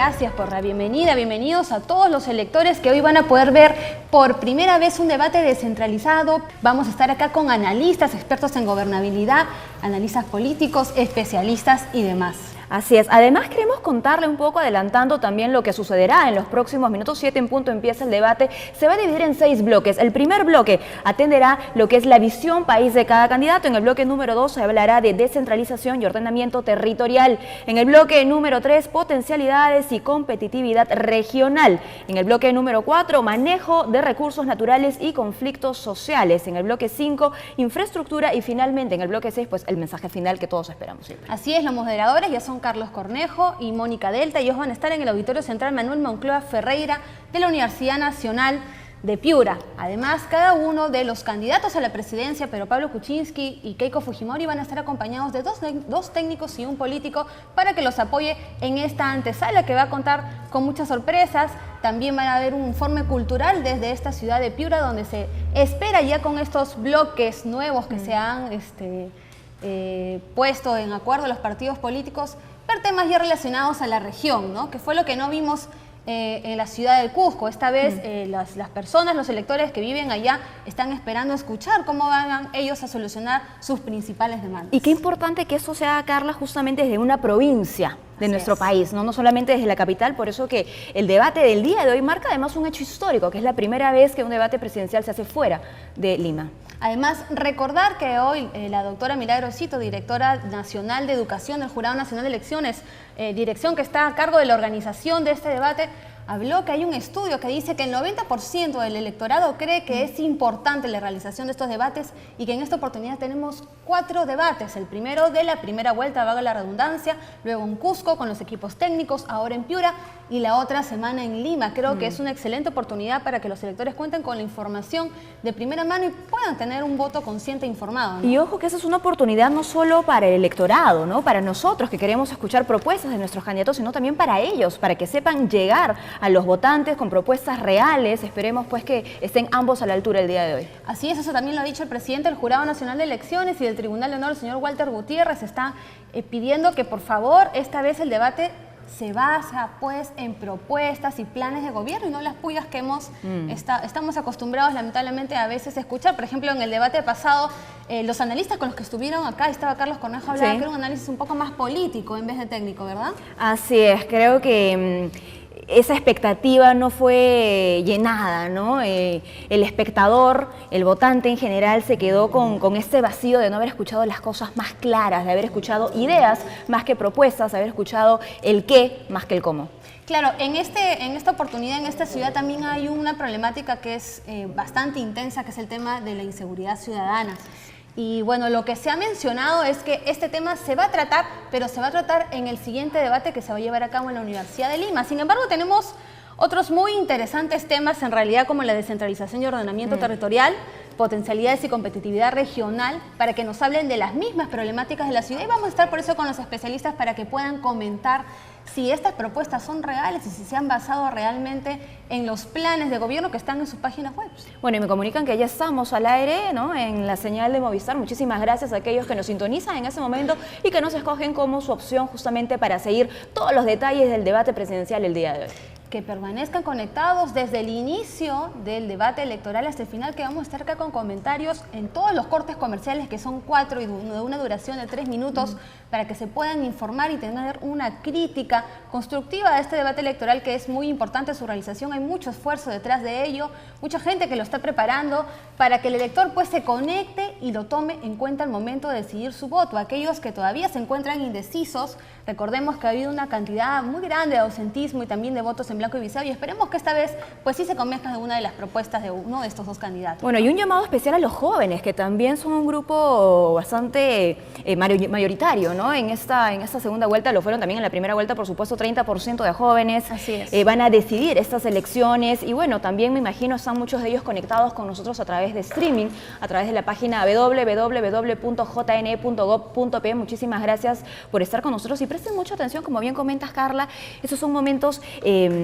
gracias por la bienvenida. Bienvenidos a todos los electores que hoy van a poder ver por primera vez un debate descentralizado. Vamos a estar acá con analistas, expertos en gobernabilidad, analistas políticos, especialistas y demás. Así es. Además queremos contarle un poco, adelantando también lo que sucederá en los próximos minutos. 7 en punto empieza el debate. Se va a dividir en 6 bloques. El primer bloque atenderá lo que es la visión país de cada candidato. En el bloque número 2 se hablará de descentralización y ordenamiento territorial. En el bloque número 3, potencialidades y competitividad regional. En el bloque número 4, manejo de recursos naturales y conflictos sociales. En el bloque 5, infraestructura. Y finalmente en el bloque 6, pues el mensaje final que todos esperamos siempre. Así es, los moderadores ya son Carlos Cornejo y Mónica Delta, y ellos van a estar en el Auditorio Central Manuel Moncloa Ferreira de la Universidad Nacional de Piura. Además, cada uno de los candidatos a la presidencia, Pedro Pablo Kuczynski y Keiko Fujimori, van a estar acompañados de dos técnicos y un político para que los apoye en esta antesala que va a contar con muchas sorpresas. También va a haber un informe cultural desde esta ciudad de Piura, donde se espera ya con estos bloques nuevos que se han puesto en acuerdo los partidos políticos, ver temas ya relacionados a la región, ¿no? Que fue lo que no vimos en la ciudad del Cusco. Esta vez las personas, los electores que viven allá están esperando escuchar cómo van ellos a solucionar sus principales demandas. Y qué importante que eso se haga, Carla, justamente desde una provincia de nuestro país, no solamente desde la capital. Por eso que el debate del día de hoy marca además un hecho histórico, que es la primera vez que un debate presidencial se hace fuera de Lima. Además, recordar que hoy la doctora Milagros Sito, directora nacional de educación del Jurado Nacional de Elecciones, dirección que está a cargo de la organización de este debate, habló que hay un estudio que dice que el 90% del electorado cree que es importante la realización de estos debates y que en esta oportunidad tenemos 4 debates. El primero de la primera vuelta, valga la redundancia, luego en Cusco con los equipos técnicos, ahora en Piura y la otra semana en Lima. Creo que es una excelente oportunidad para que los electores cuenten con la información de primera mano y puedan tener un voto consciente e informado, ¿no? Y ojo que esa es una oportunidad no solo para el electorado, ¿no? Para nosotros que queremos escuchar propuestas de nuestros candidatos, sino también para ellos, para que sepan llegar a los votantes con propuestas reales. Esperemos pues que estén ambos a la altura el día de hoy. Así es, eso también lo ha dicho el presidente del Jurado Nacional de Elecciones y del Tribunal de Honor, el señor Walter Gutiérrez. Está pidiendo que por favor esta vez el debate se basa pues en propuestas y planes de gobierno y no las pullas que estamos acostumbrados lamentablemente a veces a escuchar. Por ejemplo, en el debate pasado, los analistas con los que estuvieron acá, estaba Carlos Cornejo, hablaba que era un análisis un poco más político en vez de técnico, ¿verdad? Así es, creo que esa expectativa no fue llenada, ¿no? El espectador, el votante en general, se quedó con este vacío de no haber escuchado las cosas más claras, de haber escuchado ideas más que propuestas, de haber escuchado el qué más que el cómo. Claro, en esta oportunidad, en esta ciudad también hay una problemática que es bastante intensa, que es el tema de la inseguridad ciudadana. Y bueno, lo que se ha mencionado es que este tema se va a tratar, pero se va a tratar en el siguiente debate que se va a llevar a cabo en la Universidad de Lima. Sin embargo, tenemos otros muy interesantes temas en realidad, como la descentralización y ordenamiento territorial, potencialidades y competitividad regional, para que nos hablen de las mismas problemáticas de la ciudad. Y vamos a estar por eso con los especialistas para que puedan comentar si estas propuestas son reales y si se han basado realmente en los planes de gobierno que están en sus páginas web. Bueno, y me comunican que ya estamos al aire, ¿no?, en la señal de Movistar. Muchísimas gracias a aquellos que nos sintonizan en ese momento y que nos escogen como su opción justamente para seguir todos los detalles del debate presidencial el día de hoy. Que permanezcan conectados desde el inicio del debate electoral hasta el final, que vamos a estar acá con comentarios en todos los cortes comerciales, que son 4 y de una duración de 3 minutos, para que se puedan informar y tener una crítica constructiva de este debate electoral, que es muy importante su realización. Hay mucho esfuerzo detrás de ello, mucha gente que lo está preparando para que el elector pues se conecte y lo tome en cuenta al momento de decidir su voto. Aquellos que todavía se encuentran indecisos, recordemos que ha habido una cantidad muy grande de ausentismo y también de votos en blanco y visado, y esperemos que esta vez pues sí se convenzcan de una de las propuestas de uno de estos dos candidatos. Bueno, y un llamado especial a los jóvenes, que también son un grupo bastante mayoritario, ¿no? En esta segunda vuelta, lo fueron también en la primera vuelta, por supuesto, 30% de jóvenes. Así es. Van a decidir estas elecciones y bueno, también me imagino están muchos de ellos conectados con nosotros a través de streaming, a través de la página www.jne.gov.pe. Muchísimas gracias por estar con nosotros y presten mucha atención, como bien comentas, Carla, esos son momentos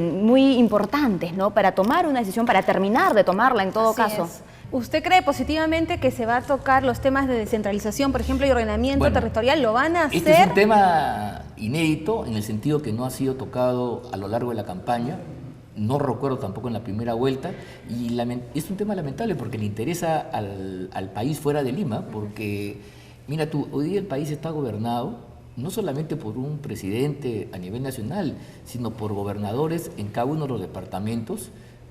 muy importantes, ¿no?, para tomar una decisión, para terminar de tomarla en todo caso. ¿Usted cree positivamente que se va a tocar los temas de descentralización, por ejemplo, y ordenamiento territorial? ¿Lo van a hacer? Este es un tema inédito en el sentido que no ha sido tocado a lo largo de la campaña. No recuerdo tampoco en la primera vuelta, y es un tema lamentable porque le interesa al país fuera de Lima, porque, mira tú, hoy día el país está gobernado no solamente por un presidente a nivel nacional, sino por gobernadores en cada uno de los departamentos,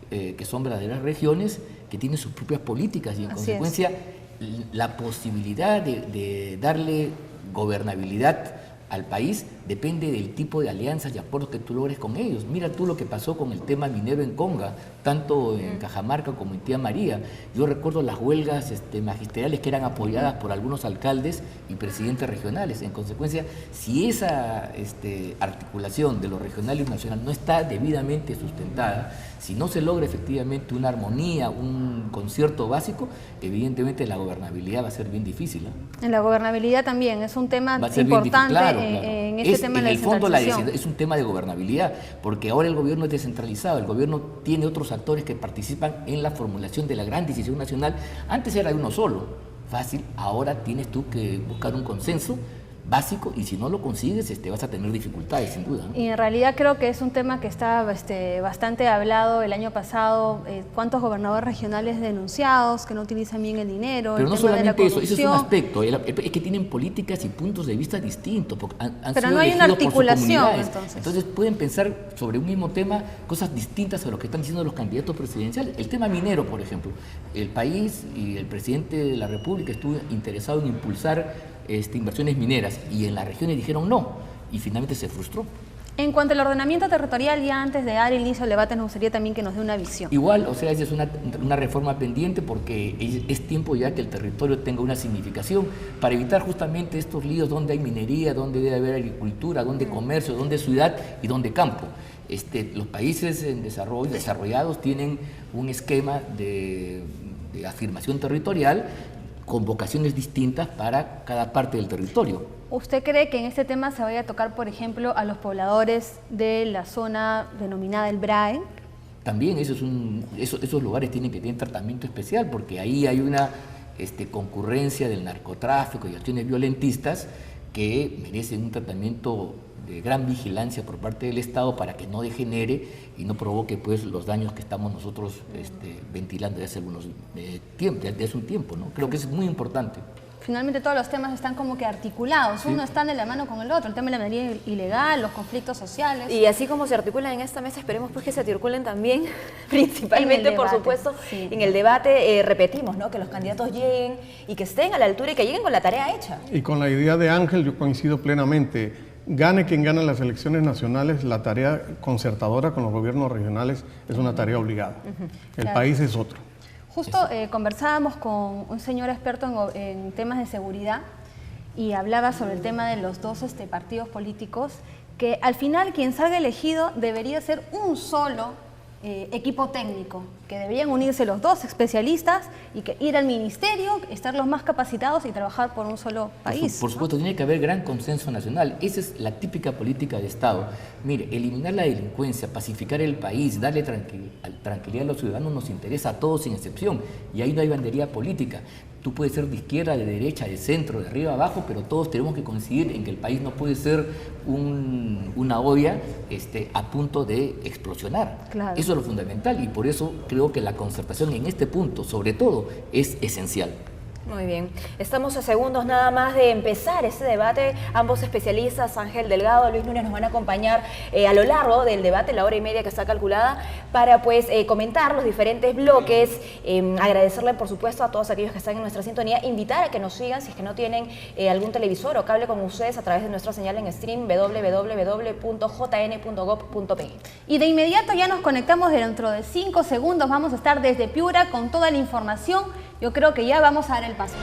que son verdaderas regiones, que tienen sus propias políticas, y en consecuencia la posibilidad de darle gobernabilidad al país depende del tipo de alianzas y acuerdos que tú logres con ellos. Mira tú lo que pasó con el tema minero en Conga, tanto en Cajamarca como en Tía María. Yo recuerdo las huelgas magisteriales que eran apoyadas por algunos alcaldes y presidentes regionales. En consecuencia, si esa articulación de lo regional y lo nacional no está debidamente sustentada, si no se logra efectivamente una armonía, un concierto básico, evidentemente la gobernabilidad va a ser bien difícil, ¿no? En la gobernabilidad también es un tema importante, claro. En este tema de la en el fondo descentralización. es un tema de gobernabilidad, porque ahora el gobierno es descentralizado, el gobierno tiene otros actores que participan en la formulación de la gran decisión nacional. Antes era de uno solo, fácil, ahora tienes tú que buscar un consenso básico, y si no lo consigues vas a tener dificultades, sin duda, ¿no? Y en realidad creo que es un tema que está bastante hablado el año pasado. ¿Cuántos gobernadores regionales denunciados que no utilizan bien el dinero? Pero el no tema de la solamente eso es un corrupción. aspecto, es que tienen políticas y puntos de vista distintos, porque han Pero sido no hay una elegidos por sus articulación, comunidades. Entonces pueden pensar sobre un mismo tema cosas distintas a lo que están diciendo los candidatos presidenciales. El tema minero, por ejemplo, el país y el presidente de la República estuvo interesado en impulsar inversiones mineras, y en las regiones dijeron no, y finalmente se frustró. En cuanto al ordenamiento territorial, ya antes de dar inicio al debate, nos gustaría también que nos dé una visión. Igual, esa es una reforma pendiente, porque es tiempo ya que el territorio tenga una significación para evitar justamente estos líos donde hay minería, donde debe haber agricultura, donde comercio, donde ciudad y donde campo. Los países en desarrollo, desarrollados, tienen un esquema de afirmación territorial con vocaciones distintas para cada parte del territorio. ¿Usted cree que en este tema se vaya a tocar, por ejemplo, a los pobladores de la zona denominada el BRAE? También esos lugares tienen que tener tratamiento especial, porque ahí hay una concurrencia del narcotráfico y acciones violentistas que merecen un tratamiento de gran vigilancia por parte del Estado para que no degenere y no provoque pues los daños que estamos nosotros ventilando desde hace un tiempo, ¿no? Creo que es muy importante. Finalmente todos los temas están como que articulados, uno está de la mano con el otro, el tema de la minería ilegal, los conflictos sociales. Y así como se articulan en esta mesa, esperemos pues que se articulen también, principalmente, por supuesto, en el debate. Repetimos, ¿no?, que los candidatos lleguen y que estén a la altura y que lleguen con la tarea hecha. Y con la idea de Ángel yo coincido plenamente. Gane quien gane las elecciones nacionales, la tarea concertadora con los gobiernos regionales es una tarea obligada. El país es otro. Justo conversábamos con un señor experto en temas de seguridad y hablaba sobre el tema de los dos partidos políticos, que al final quien salga elegido debería ser un solo equipo técnico, que deberían unirse los dos especialistas y que ir al ministerio, estar los más capacitados y trabajar por un solo país. Por supuesto, tiene que haber gran consenso nacional. Esa es la típica política de Estado. Mire, eliminar la delincuencia, pacificar el país, darle tranquilidad a los ciudadanos nos interesa a todos sin excepción, y ahí no hay bandería política. Tú puedes ser de izquierda, de derecha, de centro, de arriba, abajo, pero todos tenemos que coincidir en que el país no puede ser una olla a punto de explosionar. Claro. Eso es lo fundamental, y por eso creo que la concertación en este punto, sobre todo, es esencial. Muy bien. Estamos a segundos nada más de empezar este debate. Ambos especialistas, Ángel Delgado, Luis Núñez, nos van a acompañar a lo largo del debate, la hora y media que está calculada, para pues comentar los diferentes bloques. Agradecerle, por supuesto, a todos aquellos que están en nuestra sintonía. Invitar a que nos sigan si es que no tienen algún televisor o cable con ustedes a través de nuestra señal en stream www.jn.gov.pe. Y de inmediato ya nos conectamos dentro de 5 segundos. Vamos a estar desde Piura con toda la información. Yo creo que ya vamos a dar el paso.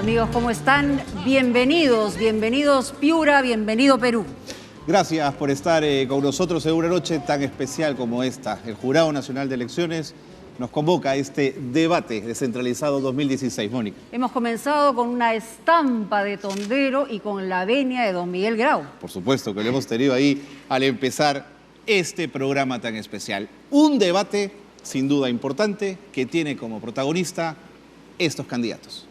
Amigos, ¿cómo están? Bienvenidos, bienvenidos Piura, bienvenido Perú. Gracias por estar con nosotros en una noche tan especial como esta. El Jurado Nacional de Elecciones nos convoca a este debate descentralizado 2016, Mónica. Hemos comenzado con una estampa de Tondero y con la venia de don Miguel Grau. Por supuesto que lo hemos tenido ahí al empezar este programa tan especial. Un debate sin duda importante que tiene como protagonista estos candidatos.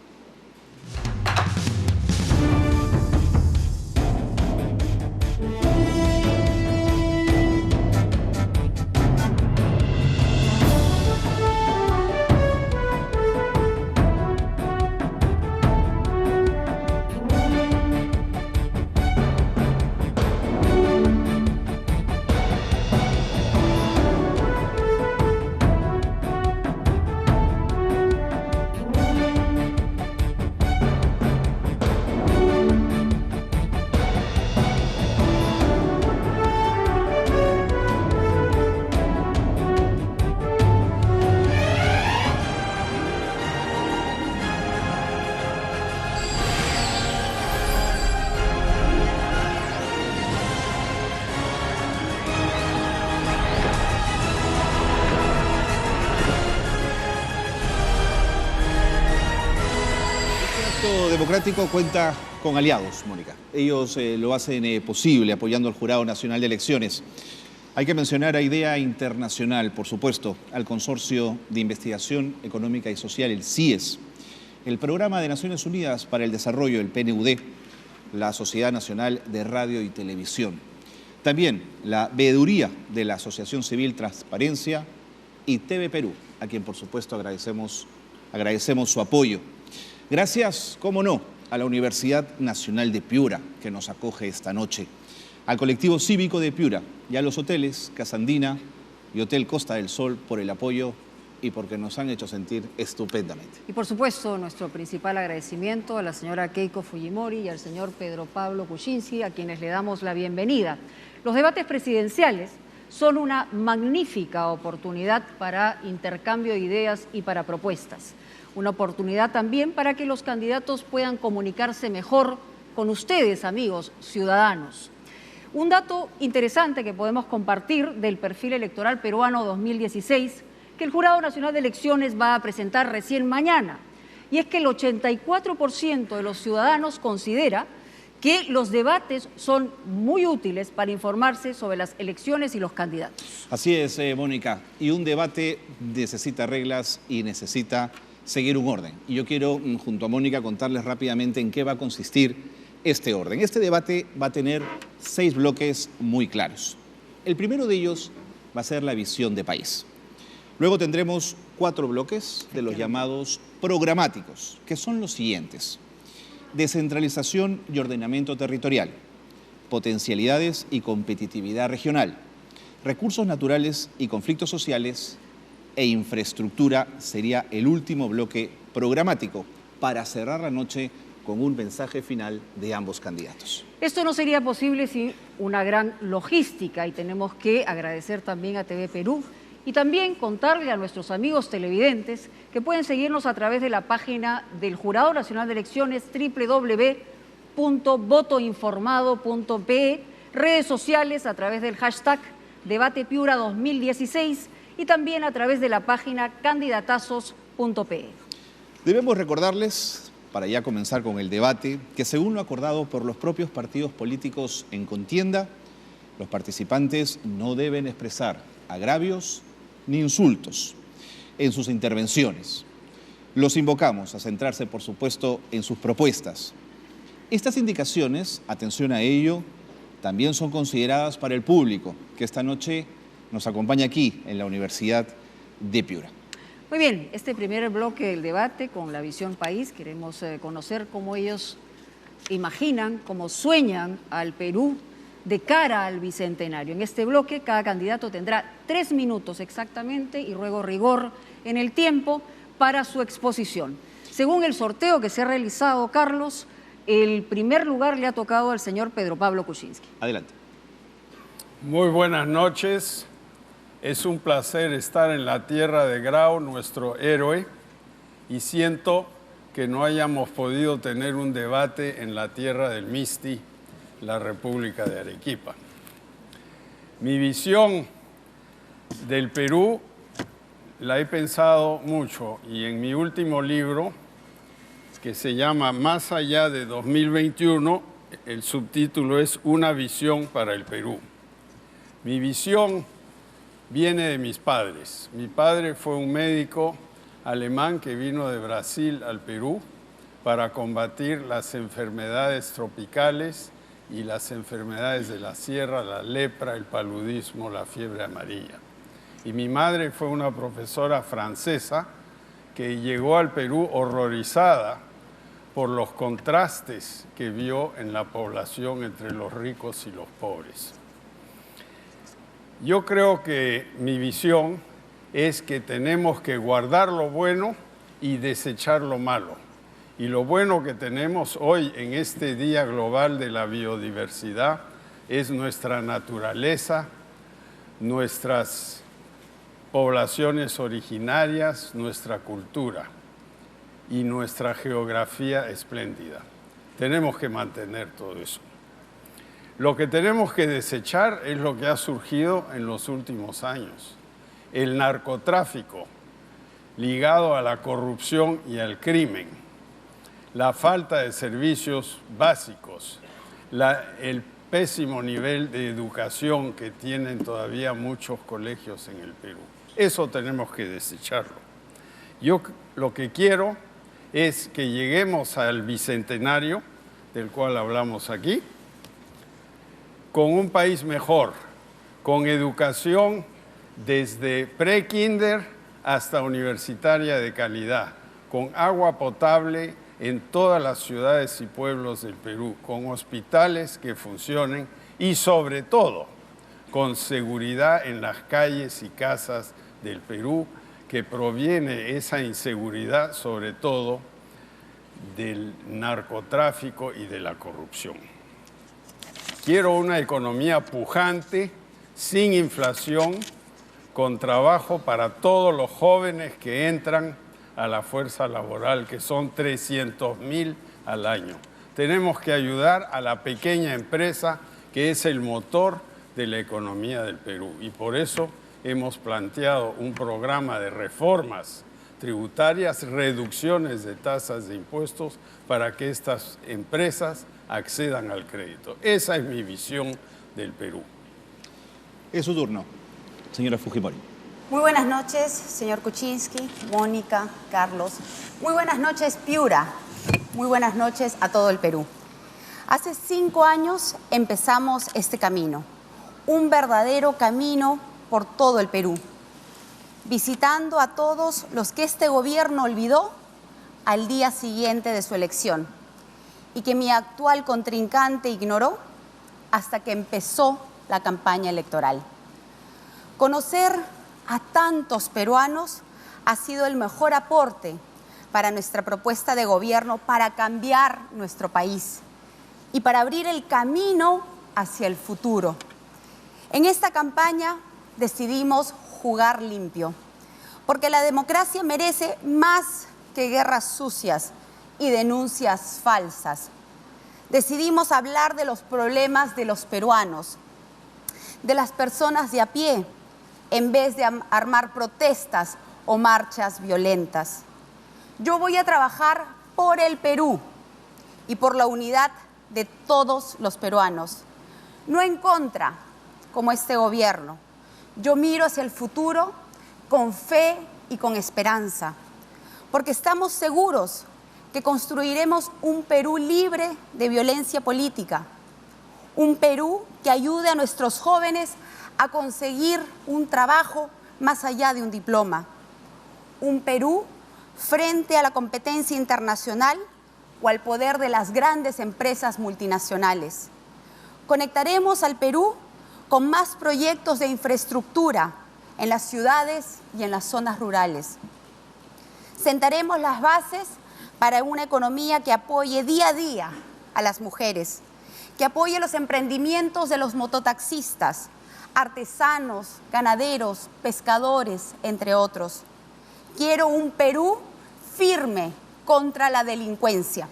Democrático cuenta con aliados, Mónica. Ellos lo hacen posible apoyando al Jurado Nacional de Elecciones. Hay que mencionar a IDEA Internacional, por supuesto, al Consorcio de Investigación Económica y Social, el CIES, el Programa de Naciones Unidas para el Desarrollo, el PNUD, la Sociedad Nacional de Radio y Televisión. También la veeduría de la Asociación Civil Transparencia y TV Perú, a quien por supuesto agradecemos su apoyo. Gracias, cómo no, a la Universidad Nacional de Piura, que nos acoge esta noche, al colectivo cívico de Piura y a los hoteles Casa Andina y Hotel Costa del Sol por el apoyo y porque nos han hecho sentir estupendamente. Y por supuesto, nuestro principal agradecimiento a la señora Keiko Fujimori y al señor Pedro Pablo Kuczynski, a quienes le damos la bienvenida. Los debates presidenciales son una magnífica oportunidad para intercambio de ideas y para propuestas. Una oportunidad también para que los candidatos puedan comunicarse mejor con ustedes, amigos ciudadanos. Un dato interesante que podemos compartir del perfil electoral peruano 2016, que el Jurado Nacional de Elecciones va a presentar recién mañana, y es que el 84% de los ciudadanos considera que los debates son muy útiles para informarse sobre las elecciones y los candidatos. Así es, Mónica, y un debate necesita reglas y necesita seguir un orden. Y yo quiero, junto a Mónica, contarles rápidamente en qué va a consistir este orden. Este debate va a tener 6 bloques muy claros. El primero de ellos va a ser la visión de país. Luego tendremos 4 bloques de los llamados programáticos, que son los siguientes: descentralización y ordenamiento territorial, potencialidades y competitividad regional, recursos naturales y conflictos sociales, e infraestructura sería el último bloque programático, para cerrar la noche con un mensaje final de ambos candidatos. Esto no sería posible sin una gran logística, y tenemos que agradecer también a TV Perú y también contarle a nuestros amigos televidentes que pueden seguirnos a través de la página del Jurado Nacional de Elecciones, www.votoinformado.pe, redes sociales a través del hashtag DebatePiura 2016 y también a través de la página candidatazos.pe. Debemos recordarles, para ya comenzar con el debate, que según lo acordado por los propios partidos políticos en contienda, los participantes no deben expresar agravios ni insultos en sus intervenciones. Los invocamos a centrarse, por supuesto, en sus propuestas. Estas indicaciones, atención a ello, también son consideradas para el público, que esta noche nos acompaña aquí en la Universidad de Piura. Muy bien, este primer bloque del debate con la visión país, queremos conocer cómo ellos imaginan, cómo sueñan al Perú de cara al Bicentenario. En este bloque cada candidato tendrá 3 minutos exactamente y ruego rigor en el tiempo para su exposición. Según el sorteo que se ha realizado, Carlos, el primer lugar le ha tocado al señor Pedro Pablo Kuczynski. Adelante. Muy buenas noches. Es un placer estar en la tierra de Grau, nuestro héroe, y siento que no hayamos podido tener un debate en la tierra del Misti, la República de Arequipa. Mi visión del Perú la he pensado mucho y en mi último libro, que se llama Más allá de 2021, el subtítulo es Una visión para el Perú. Mi visión viene de mis padres. Mi padre fue un médico alemán que vino de Brasil al Perú para combatir las enfermedades tropicales y las enfermedades de la sierra, la lepra, el paludismo, la fiebre amarilla. Y mi madre fue una profesora francesa que llegó al Perú horrorizada por los contrastes que vio en la población entre los ricos y los pobres. Yo creo que mi visión es que tenemos que guardar lo bueno y desechar lo malo. Y lo bueno que tenemos hoy en este Día Global de la Biodiversidad es nuestra naturaleza, nuestras poblaciones originarias, nuestra cultura y nuestra geografía espléndida. Tenemos que mantener todo eso. Lo que tenemos que desechar es lo que ha surgido en los últimos años. El narcotráfico ligado a la corrupción y al crimen, la falta de servicios básicos, el pésimo nivel de educación que tienen todavía muchos colegios en el Perú. Eso tenemos que desecharlo. Yo lo que quiero es que lleguemos al bicentenario, del cual hablamos aquí, con un país mejor, con educación desde pre-kinder hasta universitaria de calidad, con agua potable en todas las ciudades y pueblos del Perú, con hospitales que funcionen y sobre todo con seguridad en las calles y casas del Perú, que proviene esa inseguridad sobre todo del narcotráfico y de la corrupción. Quiero una economía pujante, sin inflación, con trabajo para todos los jóvenes que entran a la fuerza laboral, que son 300.000 al año. Tenemos que ayudar a la pequeña empresa, que es el motor de la economía del Perú. Y por eso hemos planteado un programa de reformas tributarias, reducciones de tasas de impuestos para que estas empresas accedan al crédito. Esa es mi visión del Perú. Es su turno, señora Fujimori. Muy buenas noches, señor Kuczynski, Mónica, Carlos. Muy buenas noches, Piura. Muy buenas noches a todo el Perú. Hace 5 años empezamos este camino, un verdadero camino por todo el Perú, visitando a todos los que este gobierno olvidó al día siguiente de su elección y que mi actual contrincante ignoró hasta que empezó la campaña electoral. Conocer a tantos peruanos ha sido el mejor aporte para nuestra propuesta de gobierno para cambiar nuestro país y para abrir el camino hacia el futuro. En esta campaña decidimos jugar limpio, porque la democracia merece más que guerras sucias y denuncias falsas. Decidimos hablar de los problemas de los peruanos, de las personas de a pie, en vez de armar protestas o marchas violentas. Yo voy a trabajar por el Perú y por la unidad de todos los peruanos, no en contra, como este gobierno. Yo miro hacia el futuro con fe y con esperanza, porque estamos seguros que construiremos un Perú libre de violencia política, un Perú que ayude a nuestros jóvenes a conseguir un trabajo más allá de un diploma, un Perú frente a la competencia internacional o al poder de las grandes empresas multinacionales. Conectaremos al Perú con más proyectos de infraestructura en las ciudades y en las zonas rurales. Sentaremos las bases para una economía que apoye día a día a las mujeres, que apoye los emprendimientos de los mototaxistas, artesanos, ganaderos, pescadores, entre otros. Quiero un Perú firme contra la delincuencia.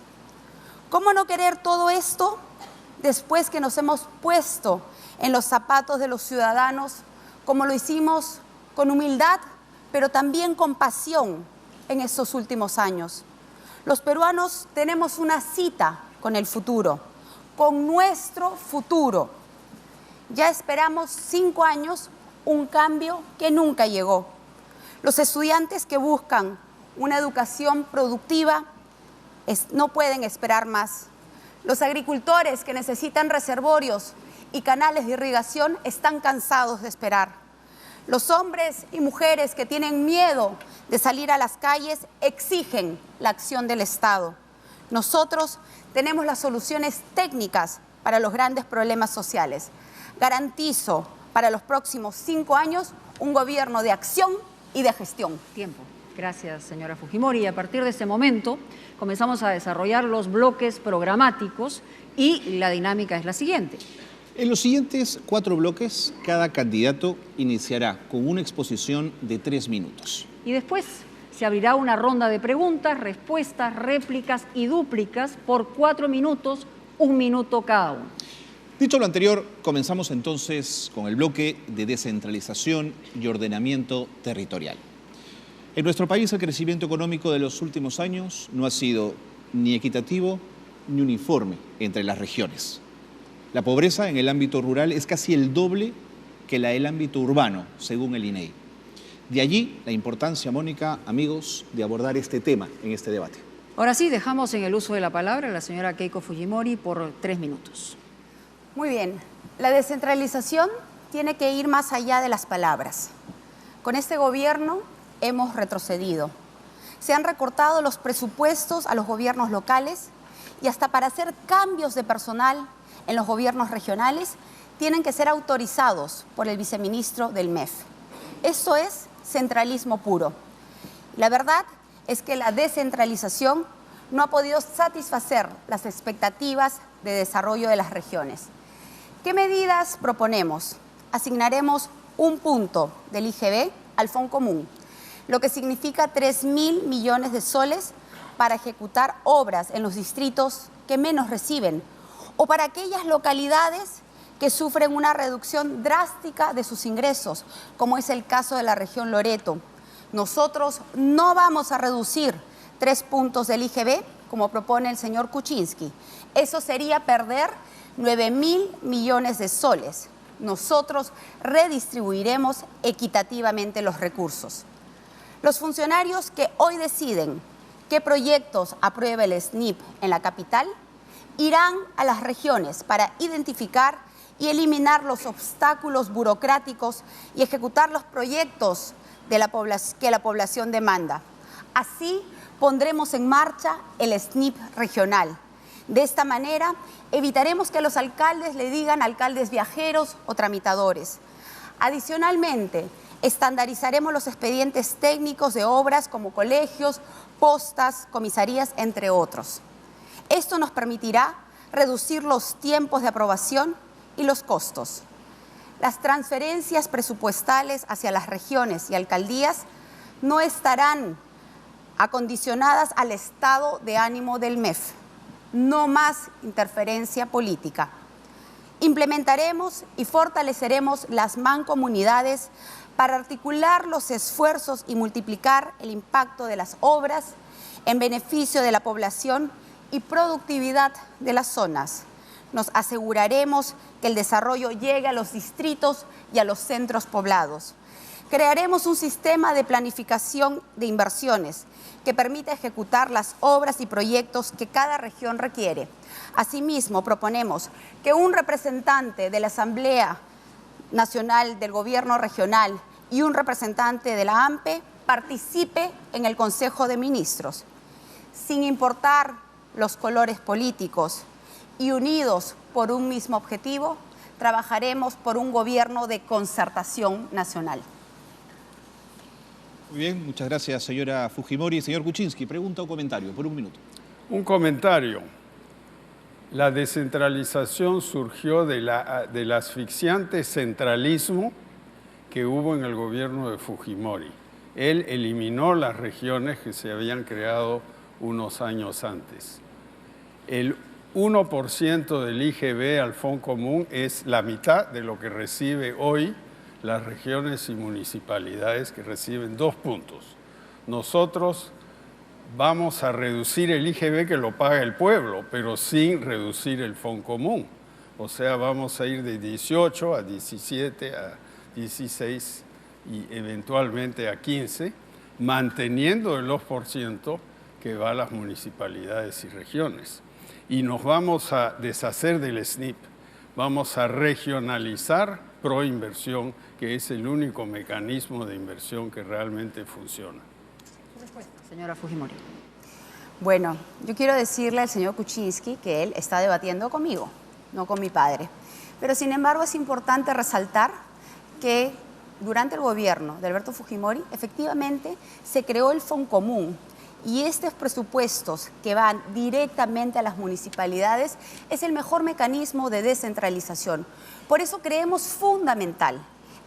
¿Cómo no querer todo esto después que nos hemos puesto en los zapatos de los ciudadanos, como lo hicimos con humildad, pero también con pasión en estos últimos años? Los peruanos tenemos una cita con el futuro, con nuestro futuro. Ya esperamos 5 años un cambio que nunca llegó. Los estudiantes que buscan una educación productiva no pueden esperar más. Los agricultores que necesitan reservorios y canales de irrigación están cansados de esperar. Los hombres y mujeres que tienen miedo de salir a las calles exigen la acción del Estado. Nosotros tenemos las soluciones técnicas para los grandes problemas sociales. Garantizo para los próximos 5 años un gobierno de acción y de gestión. Tiempo. Gracias, señora Fujimori. Y a partir de este momento comenzamos a desarrollar los bloques programáticos y la dinámica es la siguiente. En los siguientes 4 bloques, cada candidato iniciará con una exposición de 3 minutos. Y después se abrirá una ronda de preguntas, respuestas, réplicas y dúplicas por 4 minutos, 1 minuto cada uno. Dicho lo anterior, comenzamos entonces con el bloque de descentralización y ordenamiento territorial. En nuestro país el crecimiento económico de los últimos años no ha sido ni equitativo ni uniforme entre las regiones. La pobreza en el ámbito rural es casi el doble que la del ámbito urbano, según el INEGI. De allí la importancia, Mónica, amigos, de abordar este tema en este debate. Ahora sí, dejamos en el uso de la palabra a la señora Keiko Fujimori por 3 minutos. Muy bien, la descentralización tiene que ir más allá de las palabras. Con este gobierno hemos retrocedido. Se han recortado los presupuestos a los gobiernos locales y hasta para hacer cambios de personal en los gobiernos regionales tienen que ser autorizados por el viceministro del MEF. Eso es centralismo puro. La verdad es que la descentralización no ha podido satisfacer las expectativas de desarrollo de las regiones. ¿Qué medidas proponemos? Asignaremos 1 punto del IGB al Fondo Común, lo que significa 3.000 millones de soles para ejecutar obras en los distritos que menos reciben o para aquellas localidades que sufren una reducción drástica de sus ingresos, como es el caso de la región Loreto. Nosotros no vamos a reducir 3 puntos del IGB, como propone el señor Kuczynski. Eso sería perder 9.000 millones de soles. Nosotros redistribuiremos equitativamente los recursos. Los funcionarios que hoy deciden qué proyectos aprueba el SNIP en la capital irán a las regiones para identificar y eliminar los obstáculos burocráticos y ejecutar los proyectos que la población demanda. Así pondremos en marcha el SNIP regional. De esta manera evitaremos que los alcaldes le digan alcaldes viajeros o tramitadores. Adicionalmente, estandarizaremos los expedientes técnicos de obras como colegios, postas, comisarías, entre otros. Esto nos permitirá reducir los tiempos de aprobación y los costos. Las transferencias presupuestales hacia las regiones y alcaldías no estarán acondicionadas al estado de ánimo del MEF. No más interferencia política. Implementaremos y fortaleceremos las mancomunidades para articular los esfuerzos y multiplicar el impacto de las obras en beneficio de la población y productividad de las zonas. Nos aseguraremos que el desarrollo llegue a los distritos y a los centros poblados. Crearemos un sistema de planificación de inversiones que permita ejecutar las obras y proyectos que cada región requiere. Asimismo, proponemos que un representante de la Asamblea Nacional del Gobierno Regional y un representante de la AMPE participe en el Consejo de Ministros. Sin importar los colores políticos y unidos por un mismo objetivo, trabajaremos por un gobierno de concertación nacional. Muy bien, muchas gracias, señora Fujimori. Señor Kuczynski, pregunta o comentario, por 1 minuto. Un comentario. La descentralización surgió del asfixiante centralismo que hubo en el gobierno de Fujimori. Él eliminó las regiones que se habían creado unos años antes. El 1% del IGB al Fondo Común es la mitad de lo que recibe hoy las regiones y municipalidades, que reciben 2 puntos. Nosotros vamos a reducir el IGB que lo paga el pueblo, pero sin reducir el Fondo Común. O sea, vamos a ir de 18 a 17 a 16 y eventualmente a 15, manteniendo el 2% que va a las municipalidades y regiones. Y nos vamos a deshacer del SNIP, vamos a regionalizar proinversión, que es el único mecanismo de inversión que realmente funciona. Señora Fujimori. Bueno, yo quiero decirle al señor Kuczynski que él está debatiendo conmigo, no con mi padre. Pero sin embargo es importante resaltar que durante el gobierno de Alberto Fujimori efectivamente se creó el Fondo Común, y estos presupuestos que van directamente a las municipalidades es el mejor mecanismo de descentralización. Por eso creemos fundamental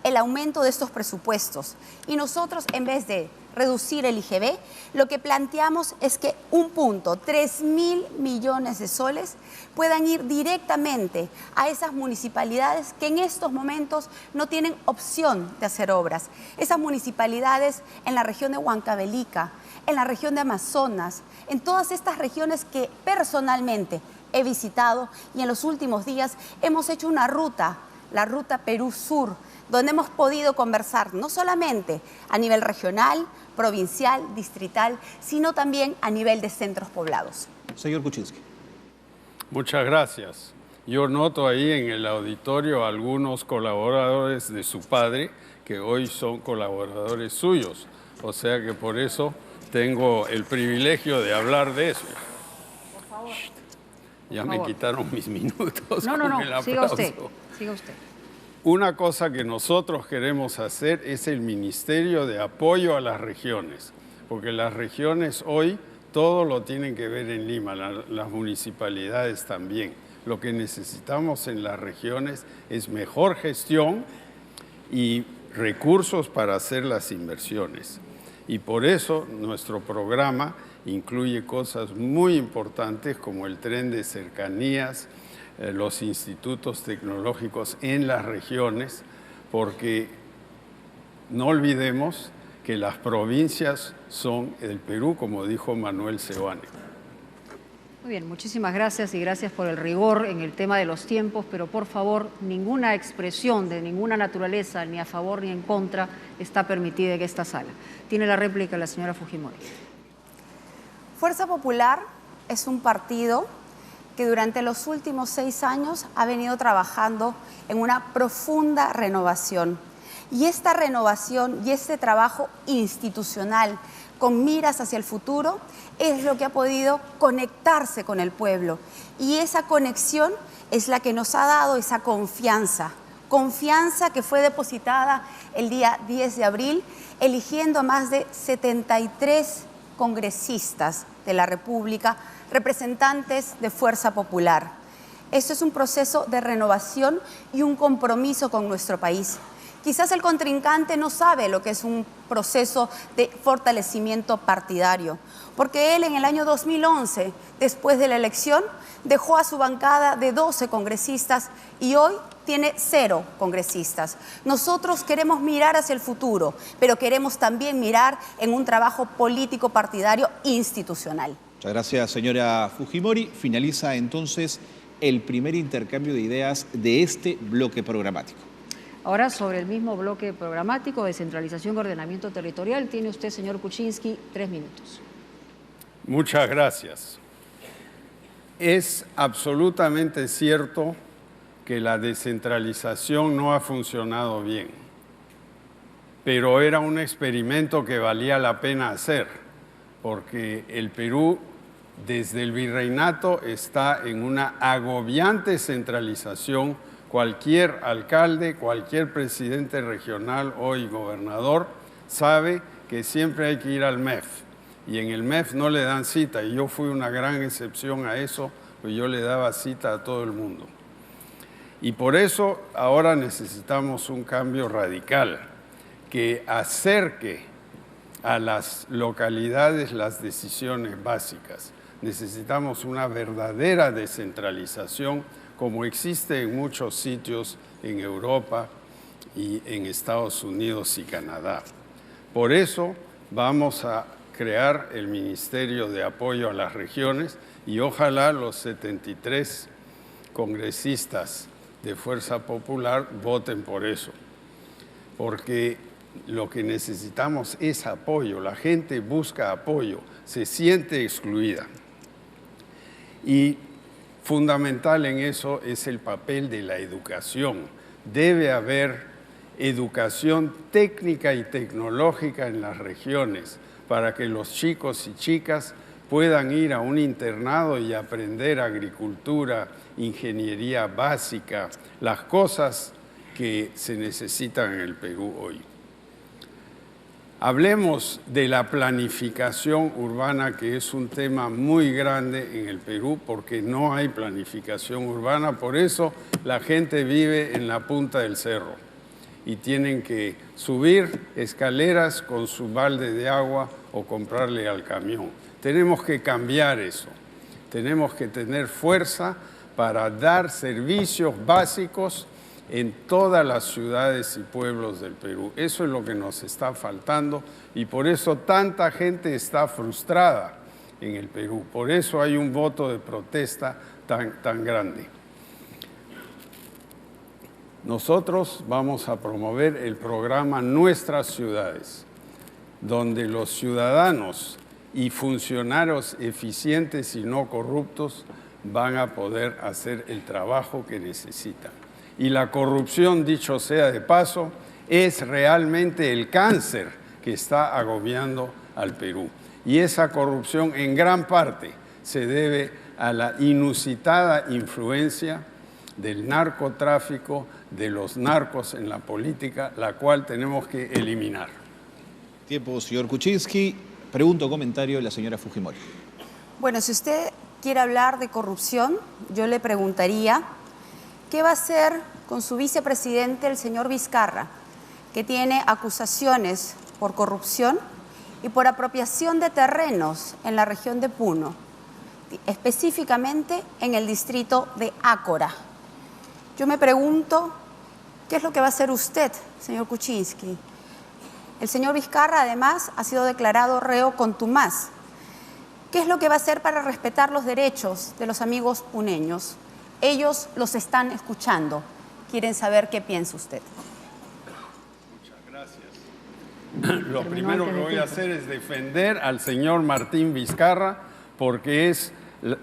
el aumento de estos presupuestos, y nosotros, en vez de reducir el IGB, lo que planteamos es que 3.000 millones de soles puedan ir directamente a esas municipalidades que en estos momentos no tienen opción de hacer obras. Esas municipalidades en la región de Huancavelica, en la región de Amazonas, en todas estas regiones que personalmente he visitado, y en los últimos días hemos hecho una ruta, la ruta Perú Sur, donde hemos podido conversar no solamente a nivel regional, provincial, distrital, sino también a nivel de centros poblados. Señor Kuczynski. Muchas gracias. Yo noto ahí en el auditorio algunos colaboradores de su padre que hoy son colaboradores suyos. O sea que por eso tengo el privilegio de hablar de eso. Por favor. Ya me quitaron mis minutos. No, siga usted. Siga usted. Una cosa que nosotros queremos hacer es el Ministerio de Apoyo a las Regiones, porque las regiones hoy todo lo tienen que ver en Lima, las municipalidades también. Lo que necesitamos en las regiones es mejor gestión y recursos para hacer las inversiones. Y por eso nuestro programa incluye cosas muy importantes como el tren de cercanías, los institutos tecnológicos en las regiones, porque no olvidemos que las provincias son el Perú, como dijo Manuel Seoane. Muy bien, muchísimas gracias, y gracias por el rigor en el tema de los tiempos, pero por favor, ninguna expresión de ninguna naturaleza, ni a favor ni en contra, está permitida en esta sala. Tiene la réplica la señora Fujimori. Fuerza Popular es un partido que durante los últimos 6 años ha venido trabajando en una profunda renovación. Y esta renovación y este trabajo institucional con miras hacia el futuro es lo que ha podido conectarse con el pueblo. Y esa conexión es la que nos ha dado esa confianza que fue depositada el día 10 de abril, eligiendo a más de 73 congresistas de la República, representantes de Fuerza Popular. Esto es un proceso de renovación y un compromiso con nuestro país. Quizás el contrincante no sabe lo que es un proceso de fortalecimiento partidario, porque él en el año 2011, después de la elección, dejó a su bancada de 12 congresistas y hoy tiene 0 congresistas. Nosotros queremos mirar hacia el futuro, pero queremos también mirar en un trabajo político partidario institucional. Muchas gracias, señora Fujimori. Finaliza entonces el primer intercambio de ideas de este bloque programático. Ahora, sobre el mismo bloque programático, descentralización y ordenamiento territorial, tiene usted, señor Kuczynski, 3 minutos. Muchas gracias. Es absolutamente cierto que la descentralización no ha funcionado bien, pero era un experimento que valía la pena hacer, porque el Perú, desde el virreinato, está en una agobiante centralización. Cualquier alcalde, cualquier presidente regional hoy gobernador sabe que siempre hay que ir al MEF, y en el MEF no le dan cita, y yo fui una gran excepción a eso, pues yo le daba cita a todo el mundo. Y por eso ahora necesitamos un cambio radical que acerque a las localidades las decisiones básicas. Necesitamos una verdadera descentralización como existe en muchos sitios en Europa y en Estados Unidos y Canadá. Por eso vamos a crear el Ministerio de Apoyo a las Regiones y ojalá los 73 congresistas de Fuerza Popular voten por eso, porque lo que necesitamos es apoyo. La gente busca apoyo, se siente excluida. Y fundamental en eso es el papel de la educación. Debe haber educación técnica y tecnológica en las regiones para que los chicos y chicas puedan ir a un internado y aprender agricultura, ingeniería básica, las cosas que se necesitan en el Perú hoy. Hablemos de la planificación urbana, que es un tema muy grande en el Perú porque no hay planificación urbana, por eso la gente vive en la punta del cerro y tienen que subir escaleras con su balde de agua o comprarle al camión. Tenemos que cambiar eso, tenemos que tener fuerza para dar servicios básicos en todas las ciudades y pueblos del Perú. Eso es lo que nos está faltando y por eso tanta gente está frustrada en el Perú. Por eso hay un voto de protesta tan grande. Nosotros vamos a promover el programa Nuestras Ciudades, donde los ciudadanos y funcionarios eficientes y no corruptos van a poder hacer el trabajo que necesitan. Y la corrupción, dicho sea de paso, es realmente el cáncer que está agobiando al Perú. Y esa corrupción en gran parte se debe a la inusitada influencia del narcotráfico, de los narcos en la política, la cual tenemos que eliminar. Tiempo, señor Kuczynski. Pregunta o comentario de la señora Fujimori. Bueno, si usted quiere hablar de corrupción, yo le preguntaría, ¿qué va a hacer con su vicepresidente, el señor Vizcarra, que tiene acusaciones por corrupción y por apropiación de terrenos en la región de Puno, específicamente en el distrito de Ácora? Yo me pregunto, ¿qué es lo que va a hacer usted, señor Kuczynski? El señor Vizcarra, además, ha sido declarado reo contumaz. ¿Qué es lo que va a hacer para respetar los derechos de los amigos puneños? Ellos los están escuchando. Quieren saber qué piensa usted. Muchas gracias. Lo primero que voy a hacer es defender al señor Martín Vizcarra porque es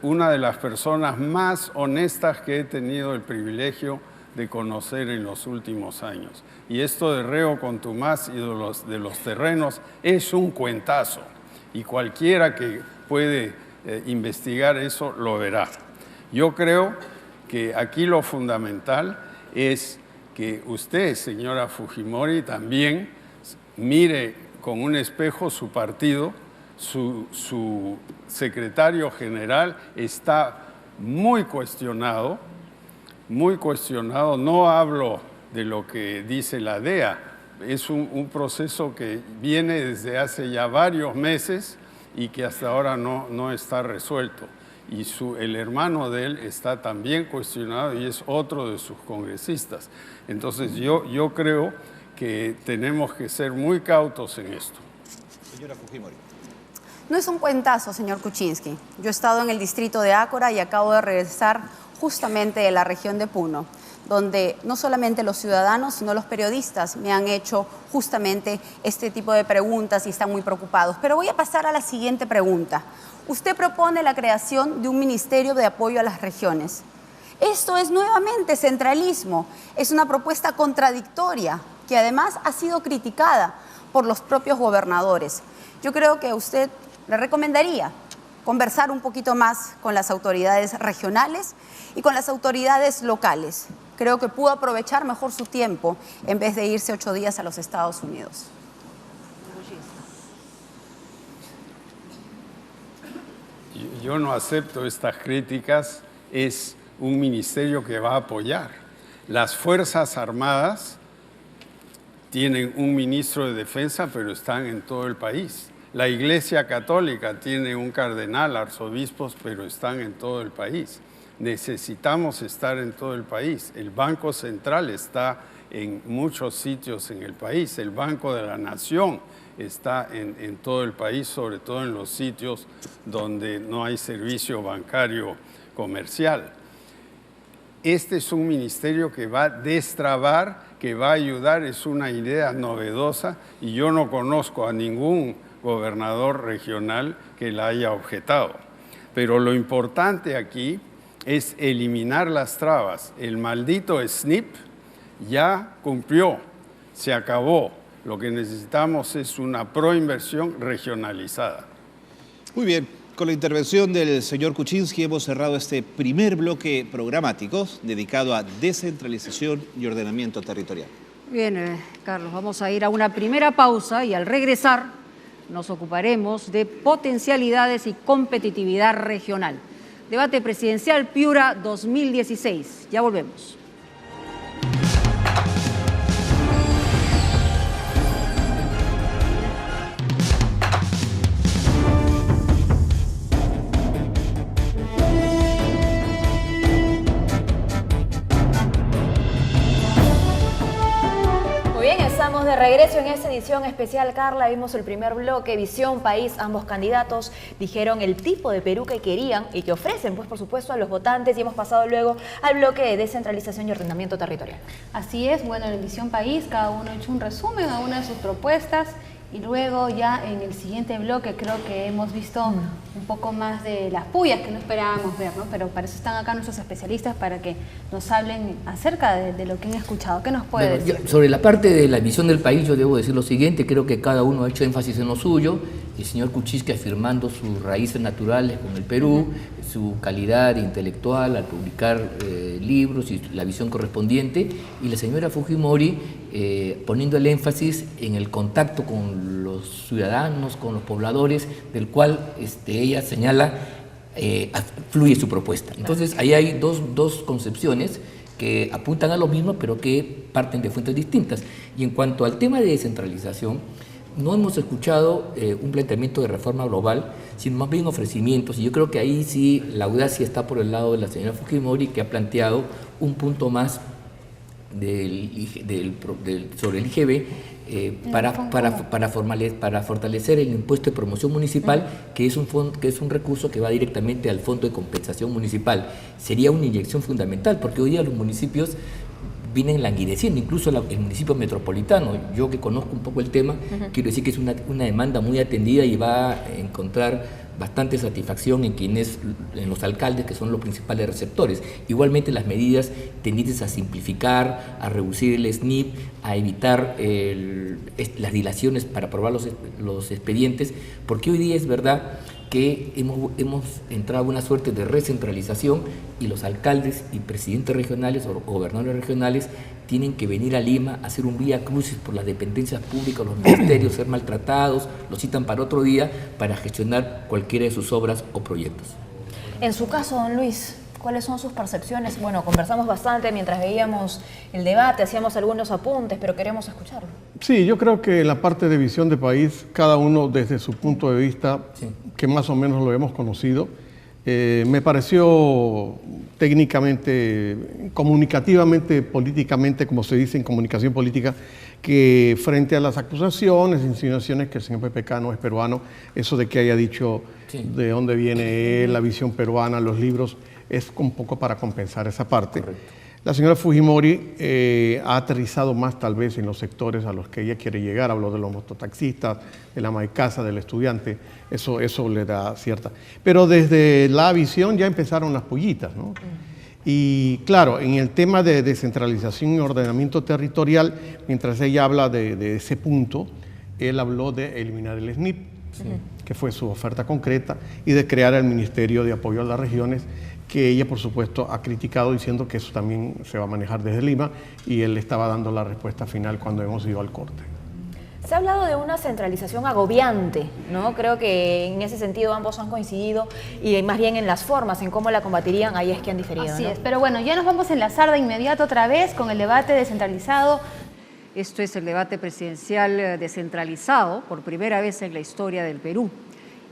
una de las personas más honestas que he tenido el privilegio de conocer en los últimos años. Y esto de reo contumaz y de los terrenos es un cuentazo. Y cualquiera que puede investigar eso lo verá. Yo creo que aquí lo fundamental es que usted, señora Fujimori, también mire con un espejo su partido. Su secretario general está muy cuestionado. No hablo de lo que dice la DEA, es un proceso que viene desde hace ya varios meses y que hasta ahora no está resuelto. Y el hermano de él está también cuestionado y es otro de sus congresistas. Entonces yo creo que tenemos que ser muy cautos en esto. Señora Fujimori. No es un cuentazo, señor Kuczynski. Yo he estado en el distrito de Ácora y acabo de regresar justamente de la región de Puno, donde no solamente los ciudadanos, sino los periodistas me han hecho justamente este tipo de preguntas y están muy preocupados. Pero voy a pasar a la siguiente pregunta. Usted propone la creación de un ministerio de apoyo a las regiones. Esto es nuevamente centralismo, es una propuesta contradictoria que además ha sido criticada por los propios gobernadores. Yo creo que a usted le recomendaría conversar un poquito más con las autoridades regionales y con las autoridades locales. Creo que pudo aprovechar mejor su tiempo en vez de irse 8 días a los Estados Unidos. Yo no acepto estas críticas, es un ministerio que va a apoyar. Las Fuerzas Armadas tienen un ministro de defensa, pero están en todo el país. La Iglesia Católica tiene un cardenal, arzobispos, pero están en todo el país. Necesitamos estar en todo el país. El Banco Central está en muchos sitios en el país. El Banco de la Nación está en todo el país, sobre todo en los sitios donde no hay servicio bancario comercial. Este es un ministerio que va a destrabar, que va a ayudar, es una idea novedosa y yo no conozco a ningún gobernador regional que la haya objetado. Pero lo importante aquí es eliminar las trabas. El maldito SNIP ya cumplió, se acabó. Lo que necesitamos es una proinversión regionalizada. Muy bien, con la intervención del señor Kuczynski hemos cerrado este primer bloque programático dedicado a descentralización y ordenamiento territorial. Bien, Carlos, vamos a ir a una primera pausa y al regresar nos ocuparemos de potencialidades y competitividad regional. Debate presidencial Piura 2016. Ya volvemos. De regreso en esta edición especial, Carla, vimos el primer bloque, Visión País. Ambos candidatos dijeron el tipo de Perú que querían y que ofrecen, pues por supuesto, a los votantes, y hemos pasado luego al bloque de descentralización y ordenamiento territorial. Así es, bueno, en Visión País cada uno ha hecho un resumen a una de sus propuestas y luego ya en el siguiente bloque creo que hemos visto un poco más de las pullas que no esperábamos ver, ¿no? Pero para eso están acá nuestros especialistas para que nos hablen acerca de lo que han escuchado. ¿Qué nos puede decir? Sobre la parte de la visión del país, yo debo decir lo siguiente, creo que cada uno ha hecho énfasis en lo suyo, el señor Kuczynski afirmando sus raíces naturales con el Perú, su calidad intelectual al publicar libros y la visión correspondiente, y la señora Fujimori poniendo el énfasis en el contacto con los ciudadanos, con los pobladores, del cual ella señala fluye su propuesta. Entonces ahí hay dos concepciones que apuntan a lo mismo, pero que parten de fuentes distintas. Y en cuanto al tema de descentralización, no hemos escuchado un planteamiento de reforma global, sino más bien ofrecimientos, y yo creo que ahí sí la audacia está por el lado de la señora Fujimori, que ha planteado un punto más sobre el IGB para fortalecer el impuesto de promoción municipal, que es un recurso que va directamente al Fondo de Compensación Municipal. Sería una inyección fundamental, porque hoy día los municipios vienen languideciendo, incluso el municipio metropolitano. Yo que conozco un poco el tema, quiero decir que es una demanda muy atendida y va a encontrar bastante satisfacción en los alcaldes, que son los principales receptores. Igualmente las medidas tendientes a simplificar, a reducir el SNIP, a evitar las dilaciones para aprobar los expedientes, porque hoy día es verdad que hemos entrado a una suerte de recentralización y los alcaldes y presidentes regionales o gobernadores regionales tienen que venir a Lima a hacer un vía crucis por las dependencias públicas, los ministerios, ser maltratados, los citan para otro día para gestionar cualquiera de sus obras o proyectos. En su caso, don Luis, ¿cuáles son sus percepciones? Bueno, conversamos bastante mientras veíamos el debate, hacíamos algunos apuntes, pero queremos escucharlo. Sí, yo creo que en la parte de visión de país, cada uno desde su punto de vista, que más o menos lo hemos conocido, me pareció técnicamente, comunicativamente, políticamente, como se dice en comunicación política, que frente a las acusaciones, insinuaciones que el señor PPK no es peruano, eso de que haya dicho de dónde viene él, la visión peruana, los libros, es un poco para compensar esa parte. Correcto. La señora Fujimori ha aterrizado más tal vez en los sectores a los que ella quiere llegar. Habló de los mototaxistas, de la ama de casa, del estudiante. Eso le da cierta... Pero desde la visión ya empezaron las pullitas, ¿no? Y claro, en el tema de descentralización y ordenamiento territorial, mientras ella habla de ese punto, él habló de eliminar el SNIP, que fue su oferta concreta, y de crear el Ministerio de Apoyo a las Regiones, que ella, por supuesto, ha criticado diciendo que eso también se va a manejar desde Lima, y él estaba dando la respuesta final cuando hemos ido al corte. Se ha hablado de una centralización agobiante, ¿no? Creo que en ese sentido ambos han coincidido, y más bien en las formas, en cómo la combatirían, ahí es que han diferido. Así ¿no? es, pero bueno, ya nos vamos a enlazar de inmediato otra vez con el debate descentralizado. Esto es el debate presidencial descentralizado por primera vez en la historia del Perú.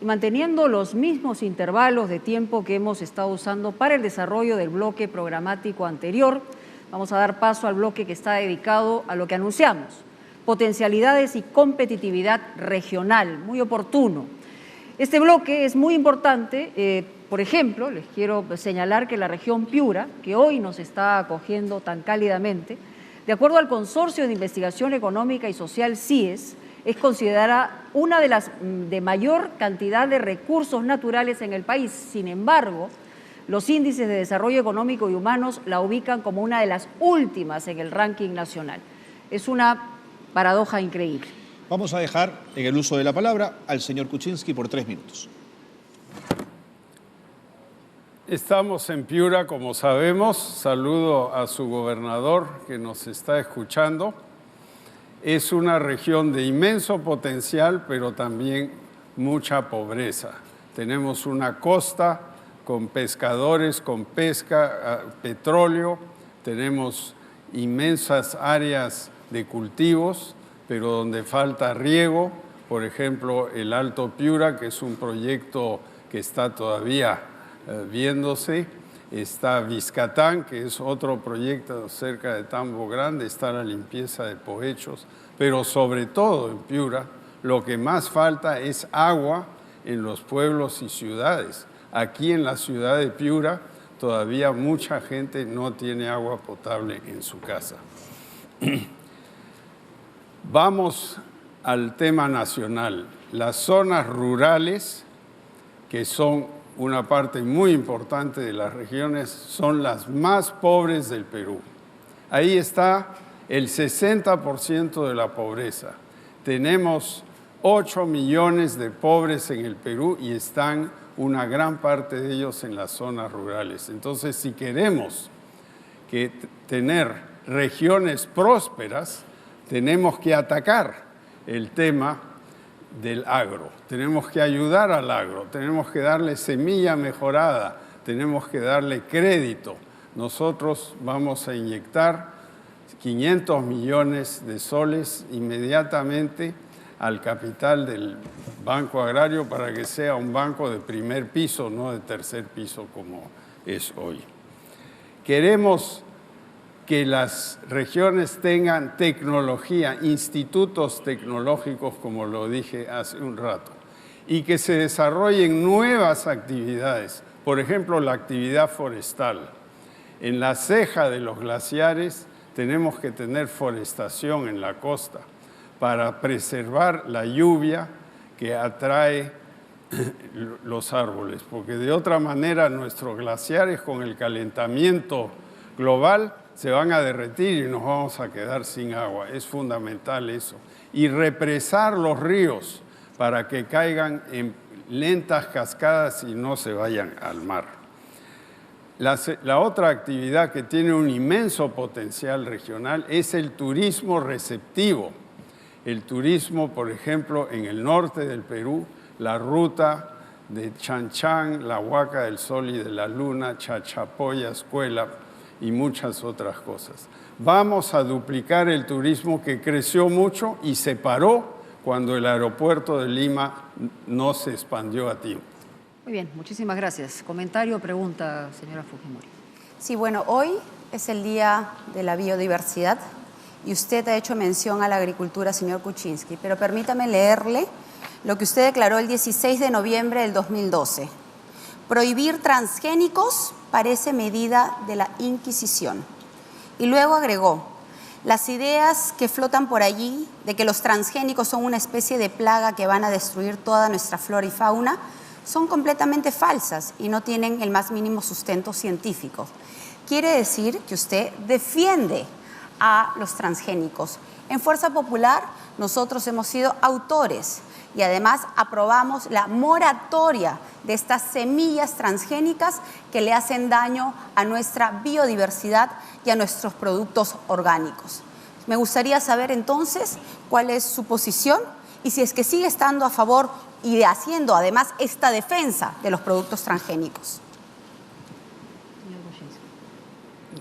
Y manteniendo los mismos intervalos de tiempo que hemos estado usando para el desarrollo del bloque programático anterior, vamos a dar paso al bloque que está dedicado a lo que anunciamos: potencialidades y competitividad regional, muy oportuno. Este bloque es muy importante. Por ejemplo, les quiero señalar que la región Piura, que hoy nos está acogiendo tan cálidamente, de acuerdo al Consorcio de Investigación Económica y Social CIES, es considerada una de las de mayor cantidad de recursos naturales en el país. Sin embargo, los índices de desarrollo económico y humanos la ubican como una de las últimas en el ranking nacional. Es una paradoja increíble. Vamos a dejar en el uso de la palabra al señor Kuczynski por 3 minutos. Estamos en Piura, como sabemos. Saludo a su gobernador que nos está escuchando. Es una región de inmenso potencial, pero también mucha pobreza. Tenemos una costa con pescadores, con pesca, petróleo. Tenemos inmensas áreas de cultivos, pero donde falta riego. Por ejemplo, el Alto Piura, que es un proyecto que está todavía viéndose. Está Vizcatán, que es otro proyecto cerca de Tambo Grande. Está la limpieza de pohechos, pero sobre todo en Piura lo que más falta es agua en los pueblos y ciudades. Aquí en la ciudad de Piura todavía mucha gente no tiene agua potable en su casa. Vamos al tema nacional. Las zonas rurales, que son una parte muy importante de las regiones, son las más pobres del Perú. Ahí está el 60% de la pobreza. Tenemos 8 millones de pobres en el Perú y están una gran parte de ellos en las zonas rurales. Entonces, si queremos tener regiones prósperas, tenemos que atacar el tema del agro. Tenemos que ayudar al agro, tenemos que darle semilla mejorada, tenemos que darle crédito. Nosotros vamos a inyectar 500 millones de soles inmediatamente al capital del Banco Agrario para que sea un banco de primer piso, no de tercer piso como es hoy. Queremos que las regiones tengan tecnología, institutos tecnológicos, como lo dije hace un rato, y que se desarrollen nuevas actividades, por ejemplo, la actividad forestal. En la ceja de los glaciares tenemos que tener forestación en la costa para preservar la lluvia que atrae los árboles, porque de otra manera nuestros glaciares, con el calentamiento global, se van a derretir y nos vamos a quedar sin agua. Es fundamental eso. Y represar los ríos para que caigan en lentas cascadas y no se vayan al mar. La otra actividad que tiene un inmenso potencial regional es el turismo receptivo. El turismo, por ejemplo, en el norte del Perú, la ruta de Chan-Chan, la Huaca del Sol y de la Luna, Chachapoya, Escuela y muchas otras cosas. Vamos a duplicar el turismo que creció mucho y se paró cuando el aeropuerto de Lima no se expandió a tiempo. Muy bien, muchísimas gracias. ¿Comentario o pregunta, señora Fujimori? Sí, bueno, hoy es el Día de la Biodiversidad y usted ha hecho mención a la agricultura, señor Kuczynski, pero permítame leerle lo que usted declaró el 16 de noviembre del 2012. Prohibir transgénicos parece medida de la Inquisición. Y luego agregó, las ideas que flotan por allí de que los transgénicos son una especie de plaga que van a destruir toda nuestra flora y fauna son completamente falsas y no tienen el más mínimo sustento científico. Quiere decir que usted defiende a los transgénicos. En Fuerza Popular nosotros hemos sido autores y además aprobamos la moratoria de estas semillas transgénicas que le hacen daño a nuestra biodiversidad y a nuestros productos orgánicos. Me gustaría saber entonces cuál es su posición y si es que sigue estando a favor y haciendo además esta defensa de los productos transgénicos.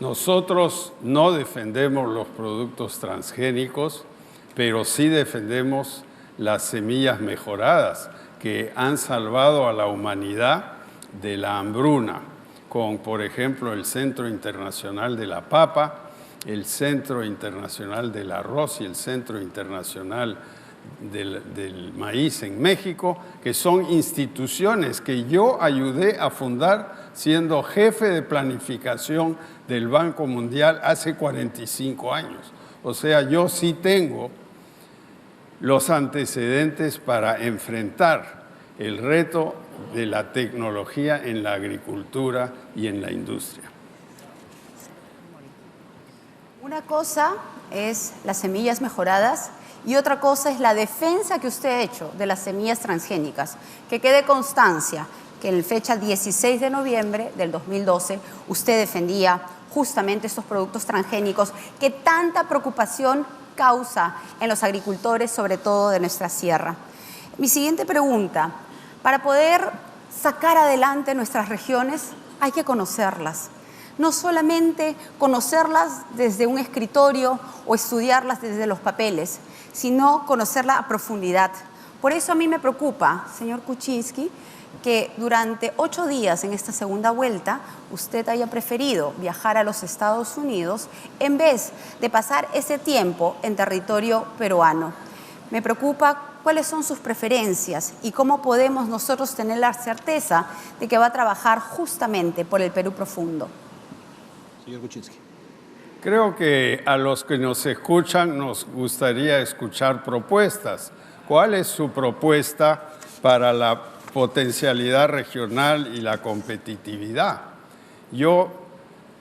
Nosotros no defendemos los productos transgénicos, pero sí defendemos las semillas mejoradas que han salvado a la humanidad de la hambruna, con, por ejemplo, el Centro Internacional de la Papa, el Centro Internacional del Arroz y el Centro Internacional del Maíz en México, que son instituciones que yo ayudé a fundar siendo jefe de planificación del Banco Mundial hace 45 años. O sea, yo sí tengo los antecedentes para enfrentar el reto de la tecnología en la agricultura y en la industria. Una cosa es las semillas mejoradas y otra cosa es la defensa que usted ha hecho de las semillas transgénicas. Que quede constancia que en fecha 16 de noviembre del 2012 usted defendía justamente estos productos transgénicos que tanta preocupación causa en los agricultores, sobre todo de nuestra sierra. Mi siguiente pregunta: para poder sacar adelante nuestras regiones hay que conocerlas. No solamente conocerlas desde un escritorio o estudiarlas desde los papeles, sino conocerla a profundidad. Por eso a mí me preocupa, señor Kuczynski, que durante 8 días en esta segunda vuelta usted haya preferido viajar a los Estados Unidos en vez de pasar ese tiempo en territorio peruano. Me preocupa cuáles son sus preferencias y cómo podemos nosotros tener la certeza de que va a trabajar justamente por el Perú profundo. Señor Kuczynski. Creo que a los que nos escuchan nos gustaría escuchar propuestas. ¿Cuál es su propuesta para la potencialidad regional y la competitividad? Yo,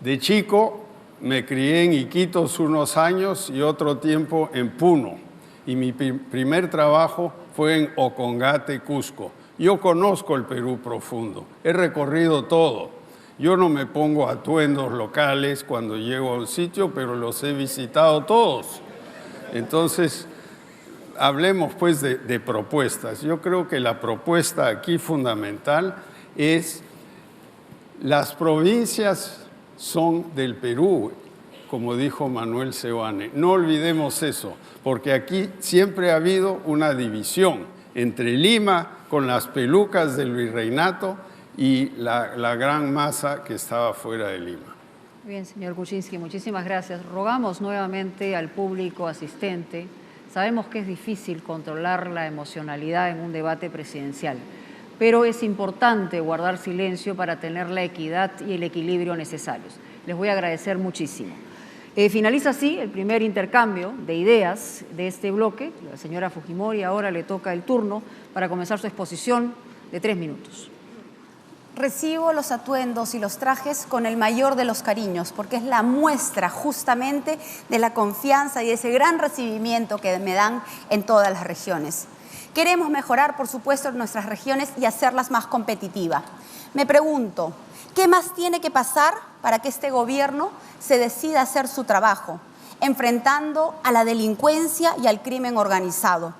de chico, me crié en Iquitos unos años y otro tiempo en Puno. Y mi primer trabajo fue en Ocongate, Cusco. Yo conozco el Perú profundo, he recorrido todo. Yo no me pongo atuendos locales cuando llego a un sitio, pero los he visitado todos. Entonces, hablemos pues de propuestas. Yo creo que la propuesta aquí fundamental es: las provincias son del Perú, como dijo Manuel Seoane. No olvidemos eso, porque aquí siempre ha habido una división entre Lima con las pelucas del virreinato y la gran masa que estaba fuera de Lima. Bien, señor Kuczynski, muchísimas gracias. Rogamos nuevamente al público asistente. Sabemos que es difícil controlar la emocionalidad en un debate presidencial, pero es importante guardar silencio para tener la equidad y el equilibrio necesarios. Les voy a agradecer muchísimo. Finaliza así el primer intercambio de ideas de este bloque. La señora Fujimori ahora le toca el turno para comenzar su exposición de 3 minutos. Recibo los atuendos y los trajes con el mayor de los cariños, porque es la muestra justamente de la confianza y ese gran recibimiento que me dan en todas las regiones. Queremos mejorar, por supuesto, nuestras regiones y hacerlas más competitivas. Me pregunto, ¿qué más tiene que pasar para que este gobierno se decida a hacer su trabajo, enfrentando a la delincuencia y al crimen organizado?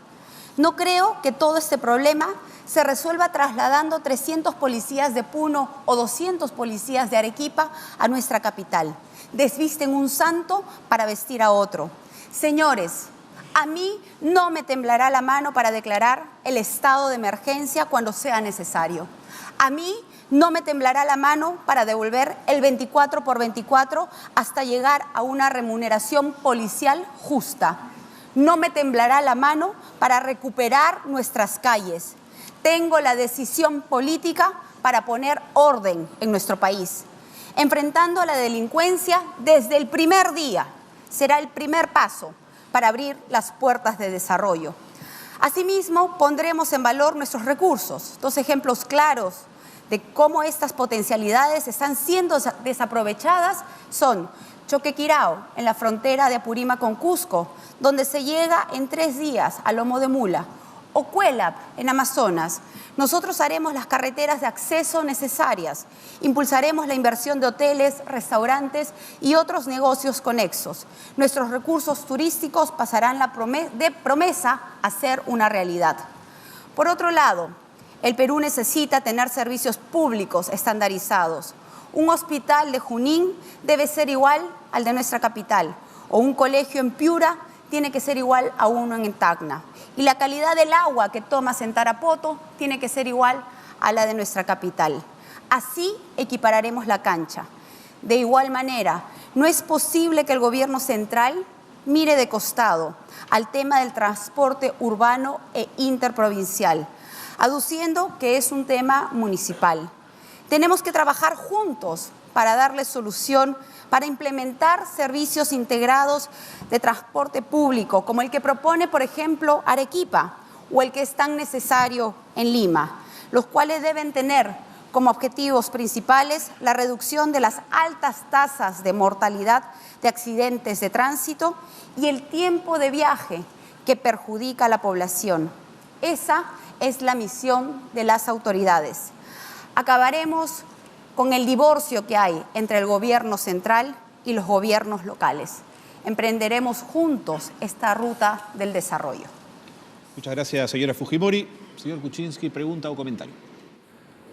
No creo que todo este problema se resuelva trasladando 300 policías de Puno o 200 policías de Arequipa a nuestra capital. Desvisten un santo para vestir a otro. Señores, a mí no me temblará la mano para declarar el estado de emergencia cuando sea necesario. A mí no me temblará la mano para devolver el 24/24 hasta llegar a una remuneración policial justa. No me temblará la mano para recuperar nuestras calles. Tengo la decisión política para poner orden en nuestro país. Enfrentando a la delincuencia desde el primer día será el primer paso para abrir las puertas de desarrollo. Asimismo, pondremos en valor nuestros recursos. 2 ejemplos claros de cómo estas potencialidades están siendo desaprovechadas son Choquequirao, en la frontera de Apurímac con Cusco, donde se llega en 3 días a lomo de mula, o Cuelap, en Amazonas. Nosotros haremos las carreteras de acceso necesarias, impulsaremos la inversión de hoteles, restaurantes y otros negocios conexos. Nuestros recursos turísticos pasarán de promesa a ser una realidad. Por otro lado, el Perú necesita tener servicios públicos estandarizados. Un hospital de Junín debe ser igual al de nuestra capital, o un colegio en Piura tiene que ser igual a uno en Tacna. Y la calidad del agua que tomas en Tarapoto tiene que ser igual a la de nuestra capital. Así equipararemos la cancha. De igual manera, no es posible que el gobierno central mire de costado al tema del transporte urbano e interprovincial, aduciendo que es un tema municipal. Tenemos que trabajar juntos para darle solución, para implementar servicios integrados de transporte público, como el que propone, por ejemplo, Arequipa, o el que es tan necesario en Lima, los cuales deben tener como objetivos principales la reducción de las altas tasas de mortalidad de accidentes de tránsito y el tiempo de viaje que perjudica a la población. Esa es la misión de las autoridades. Acabaremos con el divorcio que hay entre el gobierno central y los gobiernos locales. Emprenderemos juntos esta ruta del desarrollo. Muchas gracias, señora Fujimori. Señor Kuczynski, pregunta o comentario.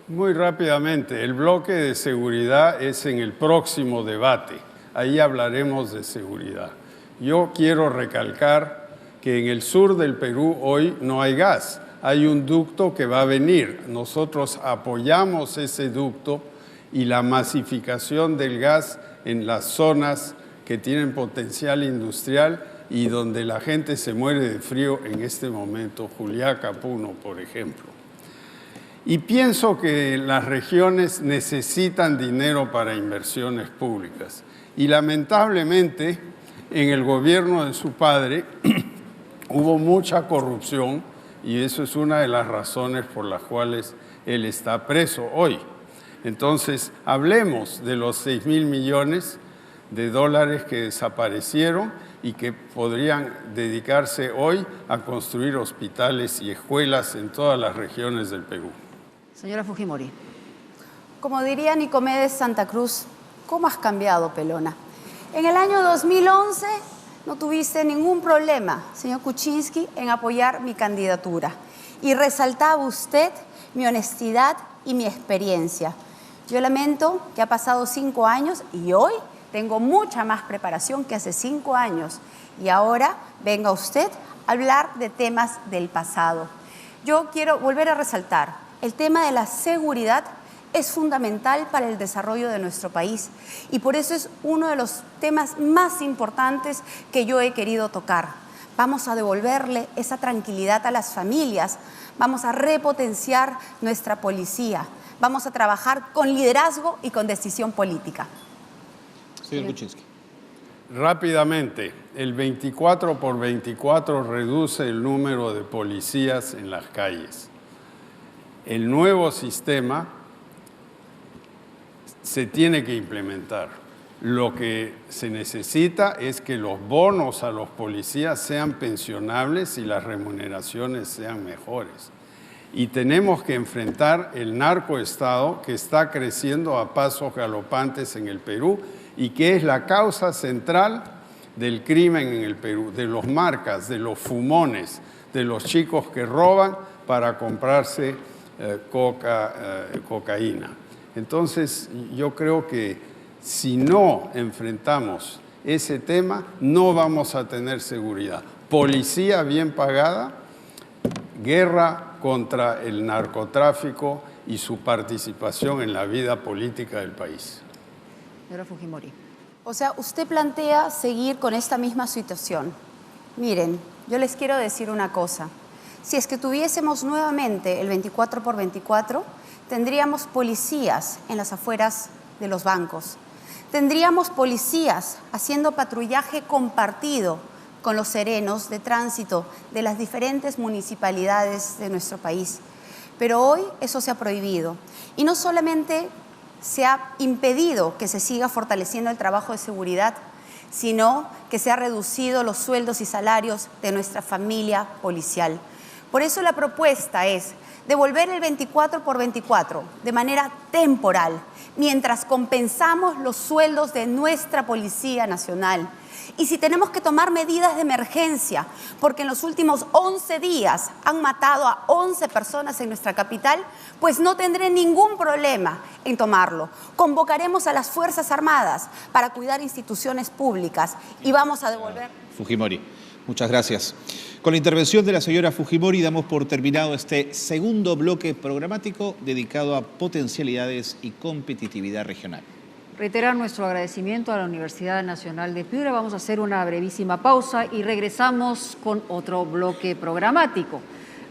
Muy rápidamente, el bloque de seguridad es en el próximo debate. Ahí hablaremos de seguridad. Yo quiero recalcar que en el sur del Perú hoy no hay gas. Hay un ducto que va a venir. Nosotros apoyamos ese ducto y la masificación del gas en las zonas que tienen potencial industrial y donde la gente se muere de frío en este momento, Juliaca, Puno, por ejemplo. Y pienso que las regiones necesitan dinero para inversiones públicas. Y lamentablemente, en el gobierno de su padre hubo mucha corrupción y eso es una de las razones por las cuales él está preso hoy. Entonces, hablemos de los 6.000 millones de dólares que desaparecieron y que podrían dedicarse hoy a construir hospitales y escuelas en todas las regiones del Perú. Señora Fujimori. Como diría Nicomedes Santa Cruz, ¿cómo has cambiado, pelona? En el año 2011 no tuviste ningún problema, señor Kuczynski, en apoyar mi candidatura. Y resaltaba usted mi honestidad y mi experiencia. Yo lamento que ha pasado 5 años y hoy tengo mucha más preparación que hace 5 años. Y ahora venga usted a hablar de temas del pasado. Yo quiero volver a resaltar, el tema de la seguridad es fundamental para el desarrollo de nuestro país y por eso es uno de los temas más importantes que yo he querido tocar. Vamos a devolverle esa tranquilidad a las familias, vamos a repotenciar nuestra policía, vamos a trabajar con liderazgo y con decisión política. Señor Kuczynski. Rápidamente, el 24x24 reduce el número de policías en las calles. El nuevo sistema se tiene que implementar. Lo que se necesita es que los bonos a los policías sean pensionables y las remuneraciones sean mejores. Y tenemos que enfrentar el narcoestado que está creciendo a pasos galopantes en el Perú y que es la causa central del crimen en el Perú, de los marcas, de los fumones, de los chicos que roban para comprarse cocaína. Entonces, yo creo que si no enfrentamos ese tema, no vamos a tener seguridad. Policía bien pagada, guerra contra el narcotráfico y su participación en la vida política del país. Señora Fujimori. O sea, usted plantea seguir con esta misma situación. Miren, yo les quiero decir una cosa. Si es que tuviésemos nuevamente el 24x24, tendríamos policías en las afueras de los bancos. Tendríamos policías haciendo patrullaje compartido con los serenos de tránsito de las diferentes municipalidades de nuestro país. Pero hoy eso se ha prohibido. Y no solamente se ha impedido que se siga fortaleciendo el trabajo de seguridad, sino que se ha reducido los sueldos y salarios de nuestra familia policial. Por eso la propuesta es devolver el 24x24 de manera temporal, mientras compensamos los sueldos de nuestra Policía Nacional. Y si tenemos que tomar medidas de emergencia, porque en los últimos 11 días han matado a 11 personas en nuestra capital, pues no tendré ningún problema en tomarlo. Convocaremos a las Fuerzas Armadas para cuidar instituciones públicas y vamos a devolver... Fujimori, muchas gracias. Con la intervención de la señora Fujimori damos por terminado este segundo bloque programático dedicado a potencialidades y competitividad regional. Reiterar nuestro agradecimiento a la Universidad Nacional de Piura. Vamos a hacer una brevísima pausa y regresamos con otro bloque programático.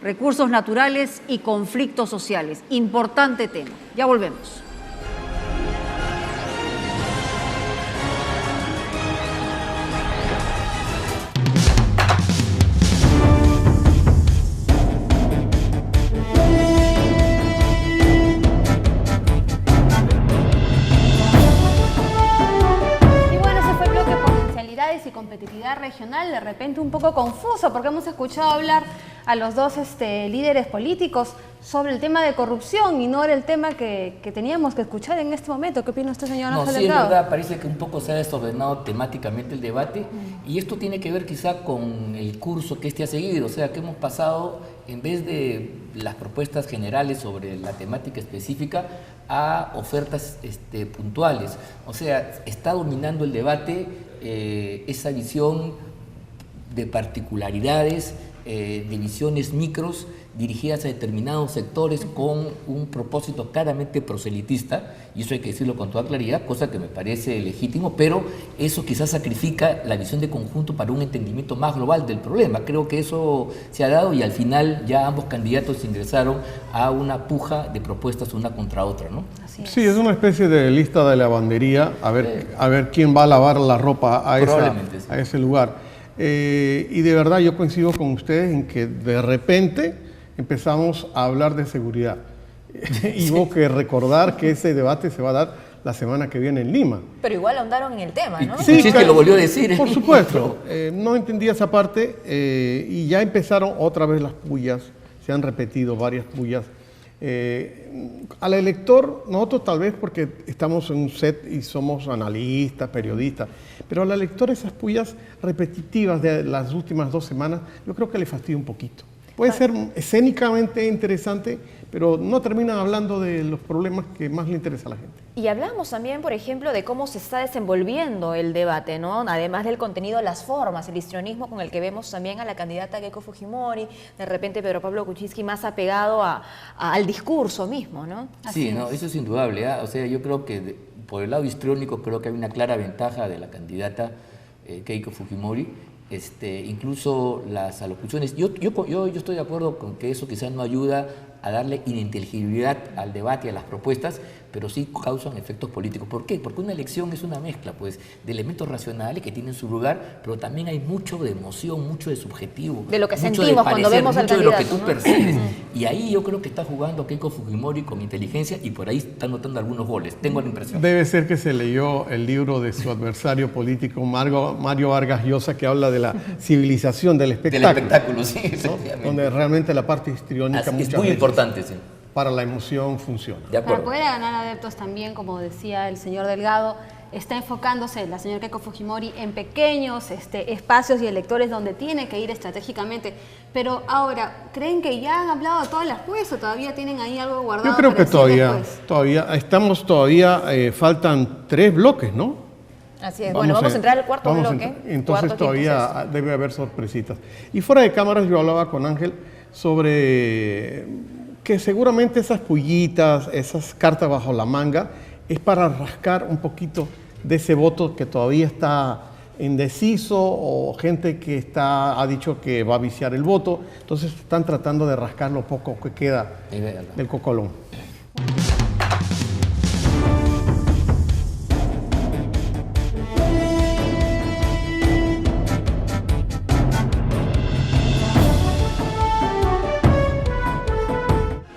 Recursos naturales y conflictos sociales. Importante tema. Ya volvemos. Y competitividad regional, de repente un poco confuso, porque hemos escuchado hablar a los dos líderes políticos sobre el tema de corrupción y no era el tema que teníamos que escuchar en este momento. ¿Qué opina usted, señor Ángel Sí, es Delgado? verdad, parece que un poco se ha desordenado temáticamente el debate y esto tiene que ver quizá con el curso que ha seguido, o sea, que hemos pasado, en vez de las propuestas generales sobre la temática específica, a ofertas puntuales. O sea, está dominando el debate esa visión de particularidades, de visiones micros dirigidas a determinados sectores con un propósito claramente proselitista, y eso hay que decirlo con toda claridad, cosa que me parece legítimo, pero eso quizás sacrifica la visión de conjunto para un entendimiento más global del problema. Creo que eso se ha dado y al final ya ambos candidatos ingresaron a una puja de propuestas una contra otra, ¿no? Sí, es una especie de lista de lavandería, a ver quién va a lavar la ropa a ese lugar. Y de verdad yo coincido con ustedes en que de repente empezamos a hablar de seguridad. Y hubo que recordar que ese debate se va a dar la semana que viene en Lima. Pero igual ahondaron en el tema, ¿no? Sí, que lo volvió a decir. Por supuesto. No entendía esa parte y ya empezaron otra vez las pullas, se han repetido varias pullas. Al elector, nosotros tal vez porque estamos en un set y somos analistas, periodistas, pero al elector esas pullas repetitivas de las últimas 2 semanas, yo creo que le fastidia un poquito. Puede ser escénicamente interesante, pero no terminan hablando de los problemas que más le interesa a la gente. Y hablamos también, por ejemplo, de cómo se está desenvolviendo el debate, ¿no? Además del contenido, las formas, el histrionismo con el que vemos también a la candidata Keiko Fujimori, de repente Pedro Pablo Kuczynski más apegado al discurso mismo, ¿no? Sí, no, eso es indudable, ¿eh? O sea, yo creo que por el lado histriónico creo que hay una clara ventaja de la candidata Keiko Fujimori. Incluso las alocuciones, yo estoy de acuerdo con que eso quizás no ayuda a darle ininteligibilidad al debate y a las propuestas, pero sí causan efectos políticos. ¿Por qué? Porque una elección es una mezcla, pues, de elementos racionales que tienen su lugar, pero también hay mucho de emoción, mucho de subjetivo, de lo que mucho sentimos de parecer, cuando vemos al mucho candidato, de lo que tú ¿no? percibes. Y ahí yo creo que está jugando Keiko Fujimori con inteligencia y por ahí está anotando algunos goles, tengo la impresión. Debe ser que se leyó el libro de su adversario político, Mario Vargas Llosa, que habla de la civilización del espectáculo. Del espectáculo, sí, ¿no? efectivamente. Donde realmente la parte histriónica Es muy importante, sí. Para la emoción funciona. Para poder ganar adeptos también, como decía el señor Delgado, está enfocándose la señora Keiko Fujimori en pequeños espacios y electores donde tiene que ir estratégicamente. Pero ahora, ¿creen que ya han hablado de todas las pullas o todavía tienen ahí algo guardado? Yo creo que todavía faltan 3 bloques, ¿no? Así es. Bueno, vamos a entrar al cuarto bloque. Entonces todavía debe haber sorpresitas. Y fuera de cámaras yo hablaba con Ángel sobre que seguramente esas pullitas, esas cartas bajo la manga, es para rascar un poquito de ese voto que todavía está indeciso o gente que ha dicho que va a viciar el voto. Entonces están tratando de rascar lo poco que queda del cocolón.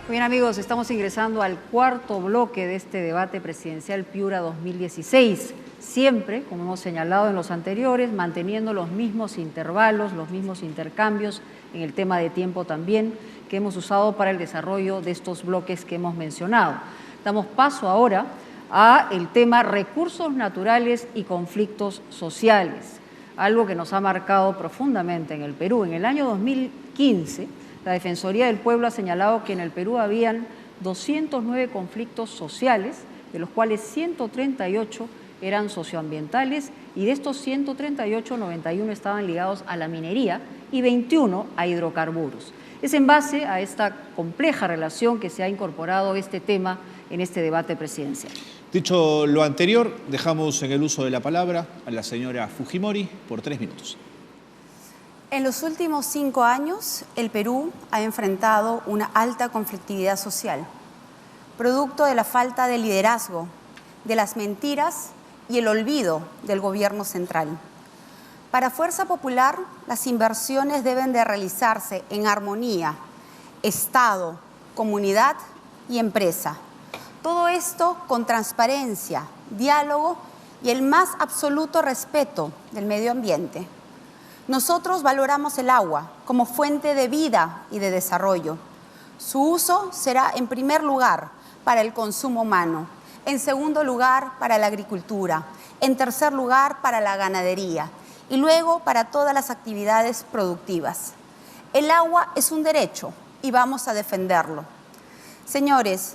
Bien, amigos, estamos ingresando al cuarto bloque de este debate presidencial Piura 2016. Siempre, como hemos señalado en los anteriores, manteniendo los mismos intervalos, los mismos intercambios en el tema de tiempo también que hemos usado para el desarrollo de estos bloques que hemos mencionado. Damos paso ahora a el tema recursos naturales y conflictos sociales, algo que nos ha marcado profundamente en el Perú. En el año 2015, la Defensoría del Pueblo ha señalado que en el Perú habían 209 conflictos sociales, de los cuales 138 eran socioambientales, y de estos 138, 91 estaban ligados a la minería y 21 a hidrocarburos. Es en base a esta compleja relación que se ha incorporado este tema en este debate presidencial. Dicho lo anterior, dejamos en el uso de la palabra a la señora Fujimori por 3 minutos. En los últimos 5 años, el Perú ha enfrentado una alta conflictividad social, producto de la falta de liderazgo, de las mentiras y el olvido del gobierno central. Para Fuerza Popular, las inversiones deben de realizarse en armonía, Estado, comunidad y empresa. Todo esto con transparencia, diálogo y el más absoluto respeto del medio ambiente. Nosotros valoramos el agua como fuente de vida y de desarrollo. Su uso será en primer lugar para el consumo humano, en segundo lugar para la agricultura, en tercer lugar para la ganadería y luego para todas las actividades productivas. El agua es un derecho y vamos a defenderlo. Señores,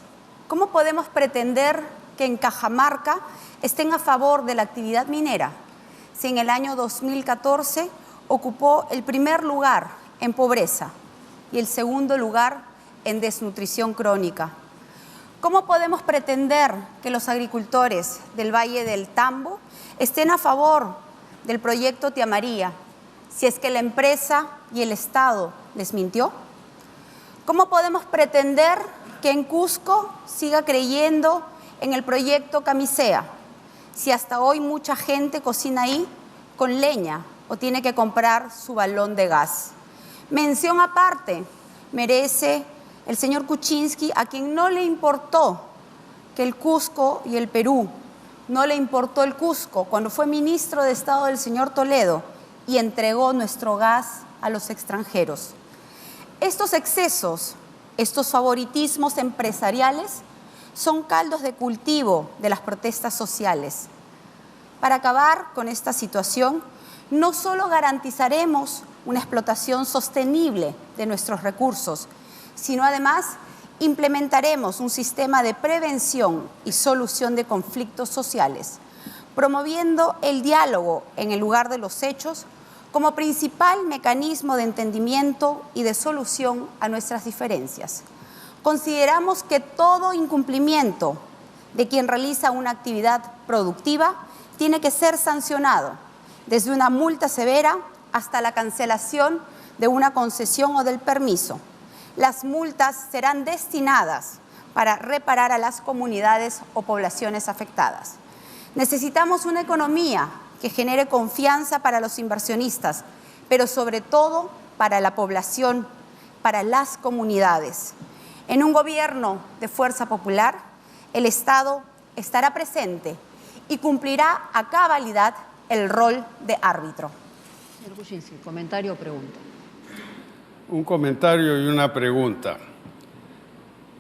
¿cómo podemos pretender que en Cajamarca estén a favor de la actividad minera si en el año 2014 ocupó el primer lugar en pobreza y el segundo lugar en desnutrición crónica? ¿Cómo podemos pretender que los agricultores del Valle del Tambo estén a favor del proyecto Tía María si es que la empresa y el Estado les mintió? ¿Cómo podemos pretender que en Cusco siga creyendo en el proyecto Camisea si hasta hoy mucha gente cocina ahí con leña o tiene que comprar su balón de gas? Mención aparte merece el señor Kuczynski, a quien no le importó que el Cusco y el Perú, no le importó el Cusco cuando fue ministro de Estado del señor Toledo y entregó nuestro gas a los extranjeros. Estos excesos, estos favoritismos empresariales son caldos de cultivo de las protestas sociales. Para acabar con esta situación, no solo garantizaremos una explotación sostenible de nuestros recursos, sino además implementaremos un sistema de prevención y solución de conflictos sociales, promoviendo el diálogo en el lugar de los hechos como principal mecanismo de entendimiento y de solución a nuestras diferencias. Consideramos que todo incumplimiento de quien realiza una actividad productiva tiene que ser sancionado, desde una multa severa hasta la cancelación de una concesión o del permiso. Las multas serán destinadas para reparar a las comunidades o poblaciones afectadas. Necesitamos una economía que genere confianza para los inversionistas, pero sobre todo para la población, para las comunidades. En un gobierno de Fuerza Popular, el Estado estará presente y cumplirá a cabalidad el rol de árbitro. Señor Kuczynski, comentario o pregunta. Un comentario y una pregunta.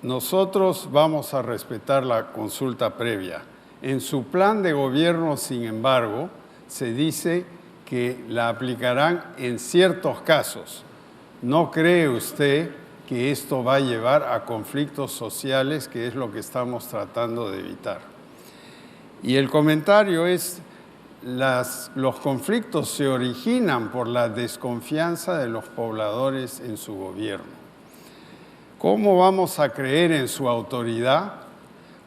Nosotros vamos a respetar la consulta previa. En su plan de gobierno, sin embargo, se dice que la aplicarán en ciertos casos. ¿No cree usted que esto va a llevar a conflictos sociales, que es lo que estamos tratando de evitar? Y el comentario es: los conflictos se originan por la desconfianza de los pobladores en su gobierno. ¿Cómo vamos a creer en su autoridad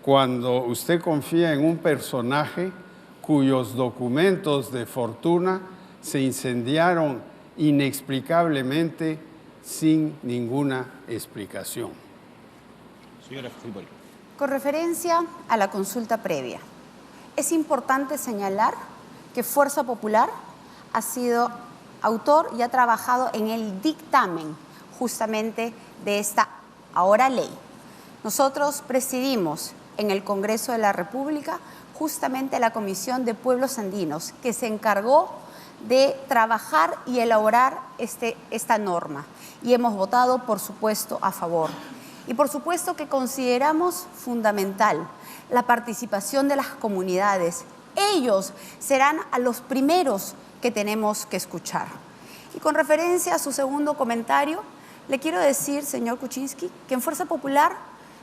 cuando usted confía en un personaje cuyos documentos de fortuna se incendiaron inexplicablemente sin ninguna explicación? Señora Fujimori. Con referencia a la consulta previa, es importante señalar que Fuerza Popular ha sido autor y ha trabajado en el dictamen justamente de esta ahora ley. Nosotros presidimos en el Congreso de la República justamente la Comisión de Pueblos Andinos, que se encargó de trabajar y elaborar esta norma. Y hemos votado, por supuesto, a favor. Y por supuesto que consideramos fundamental la participación de las comunidades. Ellos serán a los primeros que tenemos que escuchar. Y con referencia a su segundo comentario, le quiero decir, señor Kuczynski, que en Fuerza Popular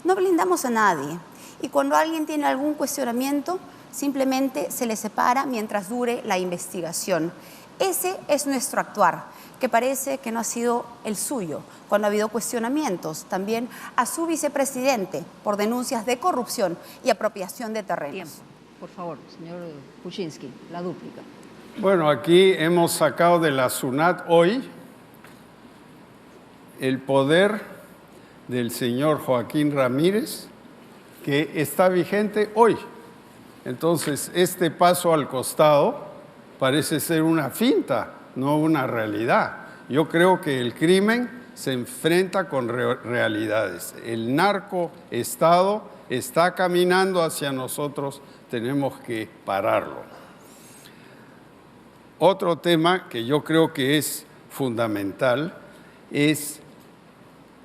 No blindamos a nadie. Y cuando alguien tiene algún cuestionamiento, simplemente se le separa mientras dure la investigación. Ese es nuestro actuar, que parece que no ha sido el suyo, cuando ha habido cuestionamientos también a su vicepresidente por denuncias de corrupción y apropiación de terrenos. Tiempo. Por favor, señor Kuczynski, la dúplica. Bueno, aquí hemos sacado de la SUNAT hoy el poder del señor Joaquín Ramírez, que está vigente hoy. Entonces, este paso al costado parece ser una finta, no una realidad. Yo creo que el crimen se enfrenta con realidades. El narcoestado está caminando hacia nosotros, tenemos que pararlo. Otro tema que yo creo que es fundamental es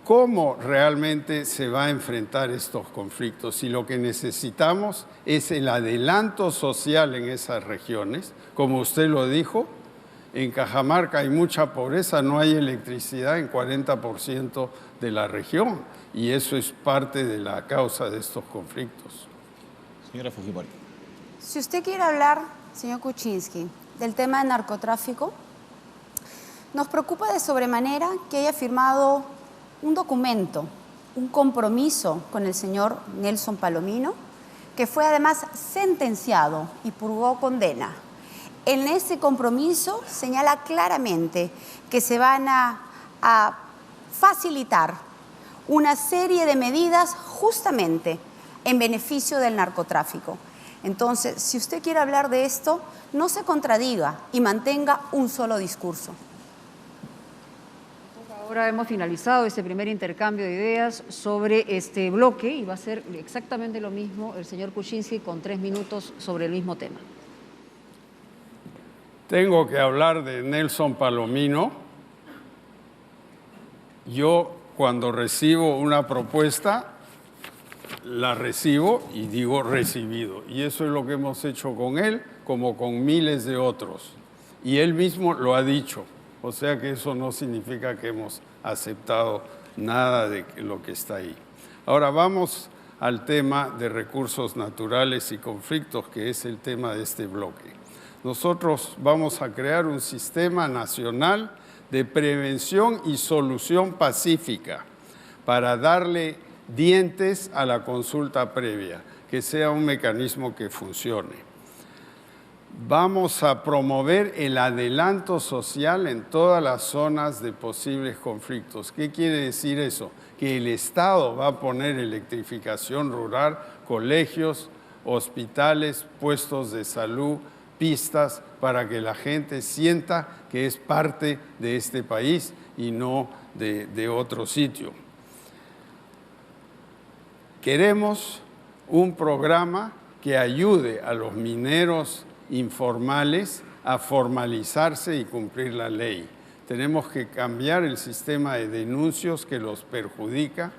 cómo realmente se va a enfrentar estos conflictos. Y lo que necesitamos es el adelanto social en esas regiones. Como usted lo dijo, en Cajamarca hay mucha pobreza, no hay electricidad en 40% de la región. Y eso es parte de la causa de estos conflictos. Señora Fujimori. Si usted quiere hablar, señor Kuczynski, del tema del narcotráfico, nos preocupa de sobremanera que haya firmado un documento, un compromiso con el señor Nelson Palomino, que fue además sentenciado y purgó condena. En ese compromiso señala claramente que se van a facilitar una serie de medidas justamente en beneficio del narcotráfico. Entonces, si usted quiere hablar de esto, no se contradiga y mantenga un solo discurso. Ahora hemos finalizado este primer intercambio de ideas sobre este bloque y va a ser exactamente lo mismo el señor Kuczynski con 3 minutos sobre el mismo tema. Tengo que hablar de Nelson Palomino. Yo, cuando recibo una propuesta, la recibo y digo recibido. Y eso es lo que hemos hecho con él, como con miles de otros. Y él mismo lo ha dicho. O sea que eso no significa que hemos aceptado nada de lo que está ahí. Ahora vamos al tema de recursos naturales y conflictos, que es el tema de este bloque. Nosotros vamos a crear un sistema nacional de prevención y solución pacífica para darle dientes a la consulta previa, que sea un mecanismo que funcione. Vamos a promover el adelanto social en todas las zonas de posibles conflictos. ¿Qué quiere decir eso? Que el Estado va a poner electrificación rural, colegios, hospitales, puestos de salud, pistas, para que la gente sienta que es parte de este país y no de otro sitio. Queremos un programa que ayude a los mineros informales a formalizarse y cumplir la ley. Tenemos que cambiar el sistema de denuncios que los perjudica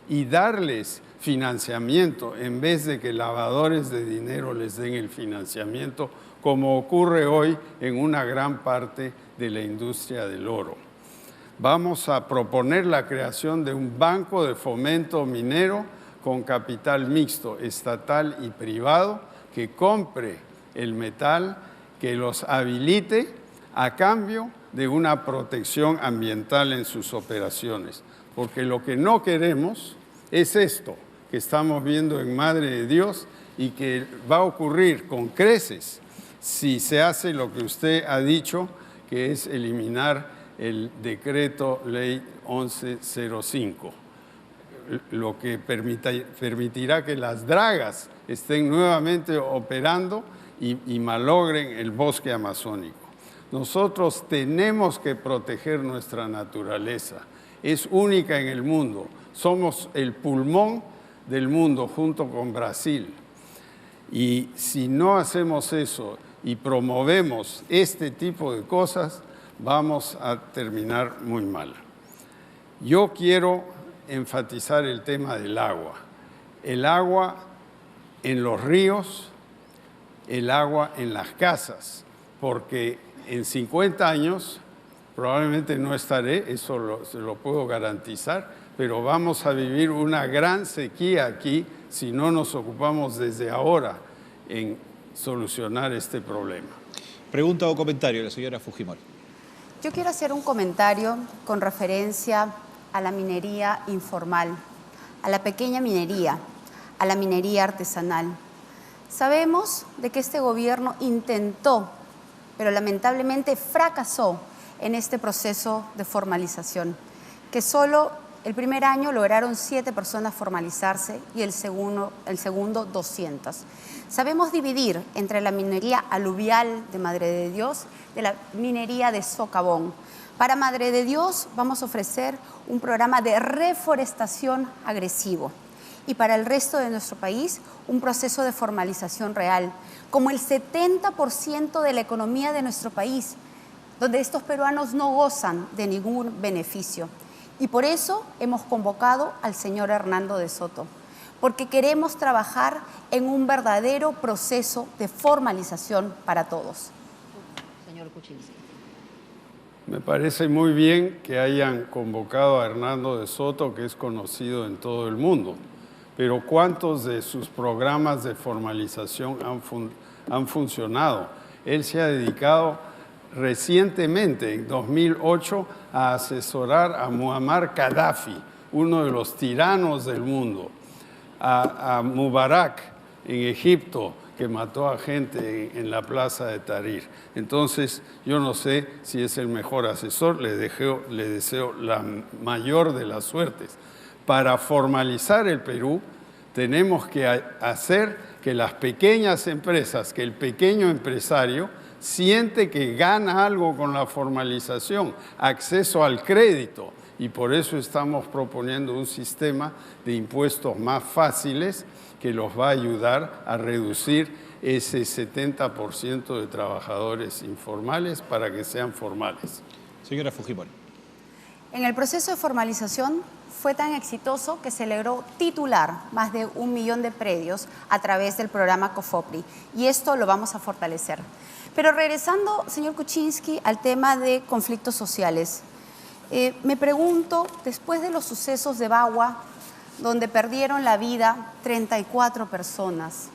y darles financiamiento en vez de que lavadores de dinero les den el financiamiento, como ocurre hoy en una gran parte de la industria del oro. Vamos a proponer la creación de un banco de fomento minero con capital mixto, estatal y privado, que compre el metal, que los habilite a cambio de una protección ambiental en sus operaciones. Porque lo que no queremos es esto que estamos viendo en Madre de Dios y que va a ocurrir con creces si se hace lo que usted ha dicho, que es eliminar el decreto ley 1105, lo que permitirá que las dragas estén nuevamente operando y malogren el bosque amazónico. Nosotros tenemos que proteger nuestra naturaleza. Es única en el mundo. Somos el pulmón del mundo junto con Brasil. Y si no hacemos eso y promovemos este tipo de cosas, vamos a terminar muy mal. Yo quiero enfatizar el tema del agua. El agua en los ríos, el agua en las casas, porque en 50 años probablemente no estaré, eso se lo puedo garantizar, pero vamos a vivir una gran sequía aquí si no nos ocupamos desde ahora en solucionar este problema. Pregunta o comentario de la señora Fujimori. Yo quiero hacer un comentario con referencia a la minería informal, a la pequeña minería, a la minería artesanal. Sabemos de que este gobierno intentó, pero lamentablemente fracasó en este proceso de formalización, que solo el primer año lograron 7 personas formalizarse y el segundo 200. Sabemos dividir entre la minería aluvial de Madre de Dios de la minería de socavón. Para Madre de Dios vamos a ofrecer un programa de reforestación agresivo y para el resto de nuestro país un proceso de formalización real, como el 70% de la economía de nuestro país, donde estos peruanos no gozan de ningún beneficio. Y por eso hemos convocado al señor Hernando de Soto, porque queremos trabajar en un verdadero proceso de formalización para todos. Señor Kuczynski. Me parece muy bien que hayan convocado a Hernando de Soto, que es conocido en todo el mundo, pero ¿cuántos de sus programas de formalización han funcionado? Él se ha dedicado recientemente, en 2008, a asesorar a Muammar Gaddafi, uno de los tiranos del mundo, a Mubarak en Egipto, que mató a gente en la plaza de Tahrir. Entonces, yo no sé si es el mejor asesor, le deseo la mayor de las suertes. Para formalizar el Perú, tenemos que hacer que las pequeñas empresas, que el pequeño empresario siente que gana algo con la formalización, acceso al crédito, y por eso estamos proponiendo un sistema de impuestos más fáciles que los va a ayudar a reducir ese 70% de trabajadores informales para que sean formales. Señora Fujimori. En el proceso de formalización fue tan exitoso que se logró titular más de 1 millón de predios a través del programa COFOPRI, y esto lo vamos a fortalecer. Pero regresando, señor Kuczynski, al tema de conflictos sociales, me pregunto, después de los sucesos de Bagua, donde perdieron la vida 34 personas,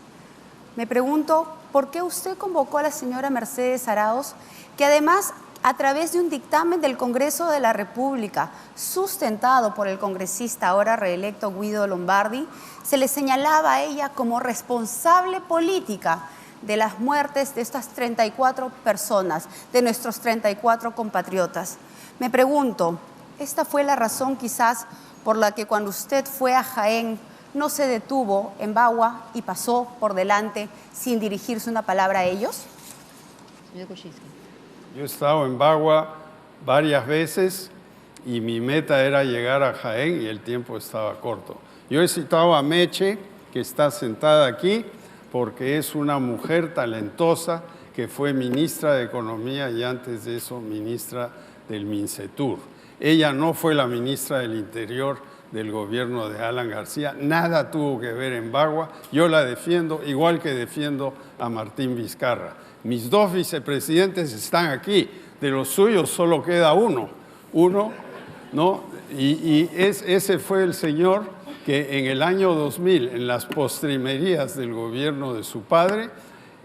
me pregunto, ¿por qué usted convocó a la señora Mercedes Arauz, que además, a través de un dictamen del Congreso de la República, sustentado por el congresista ahora reelecto Guido Lombardi, se le señalaba a ella como responsable política de las muertes de estas 34 personas, de nuestros 34 compatriotas? Me pregunto, ¿esta fue la razón quizás por la que cuando usted fue a Jaén no se detuvo en Bagua y pasó por delante sin dirigirse una palabra a ellos? Señor Kuczynski. Yo he estado en Bagua varias veces y mi meta era llegar a Jaén y el tiempo estaba corto. Yo he citado a Meche, que está sentada aquí, porque es una mujer talentosa que fue ministra de Economía y antes de eso ministra del MINCETUR. Ella no fue la ministra del Interior del gobierno de Alan García, nada tuvo que ver en Bagua. Yo la defiendo, igual que defiendo a Martín Vizcarra. Mis 2 vicepresidentes están aquí, de los suyos solo queda uno, ¿no? Ese fue el señor que en el año 2000, en las postrimerías del gobierno de su padre,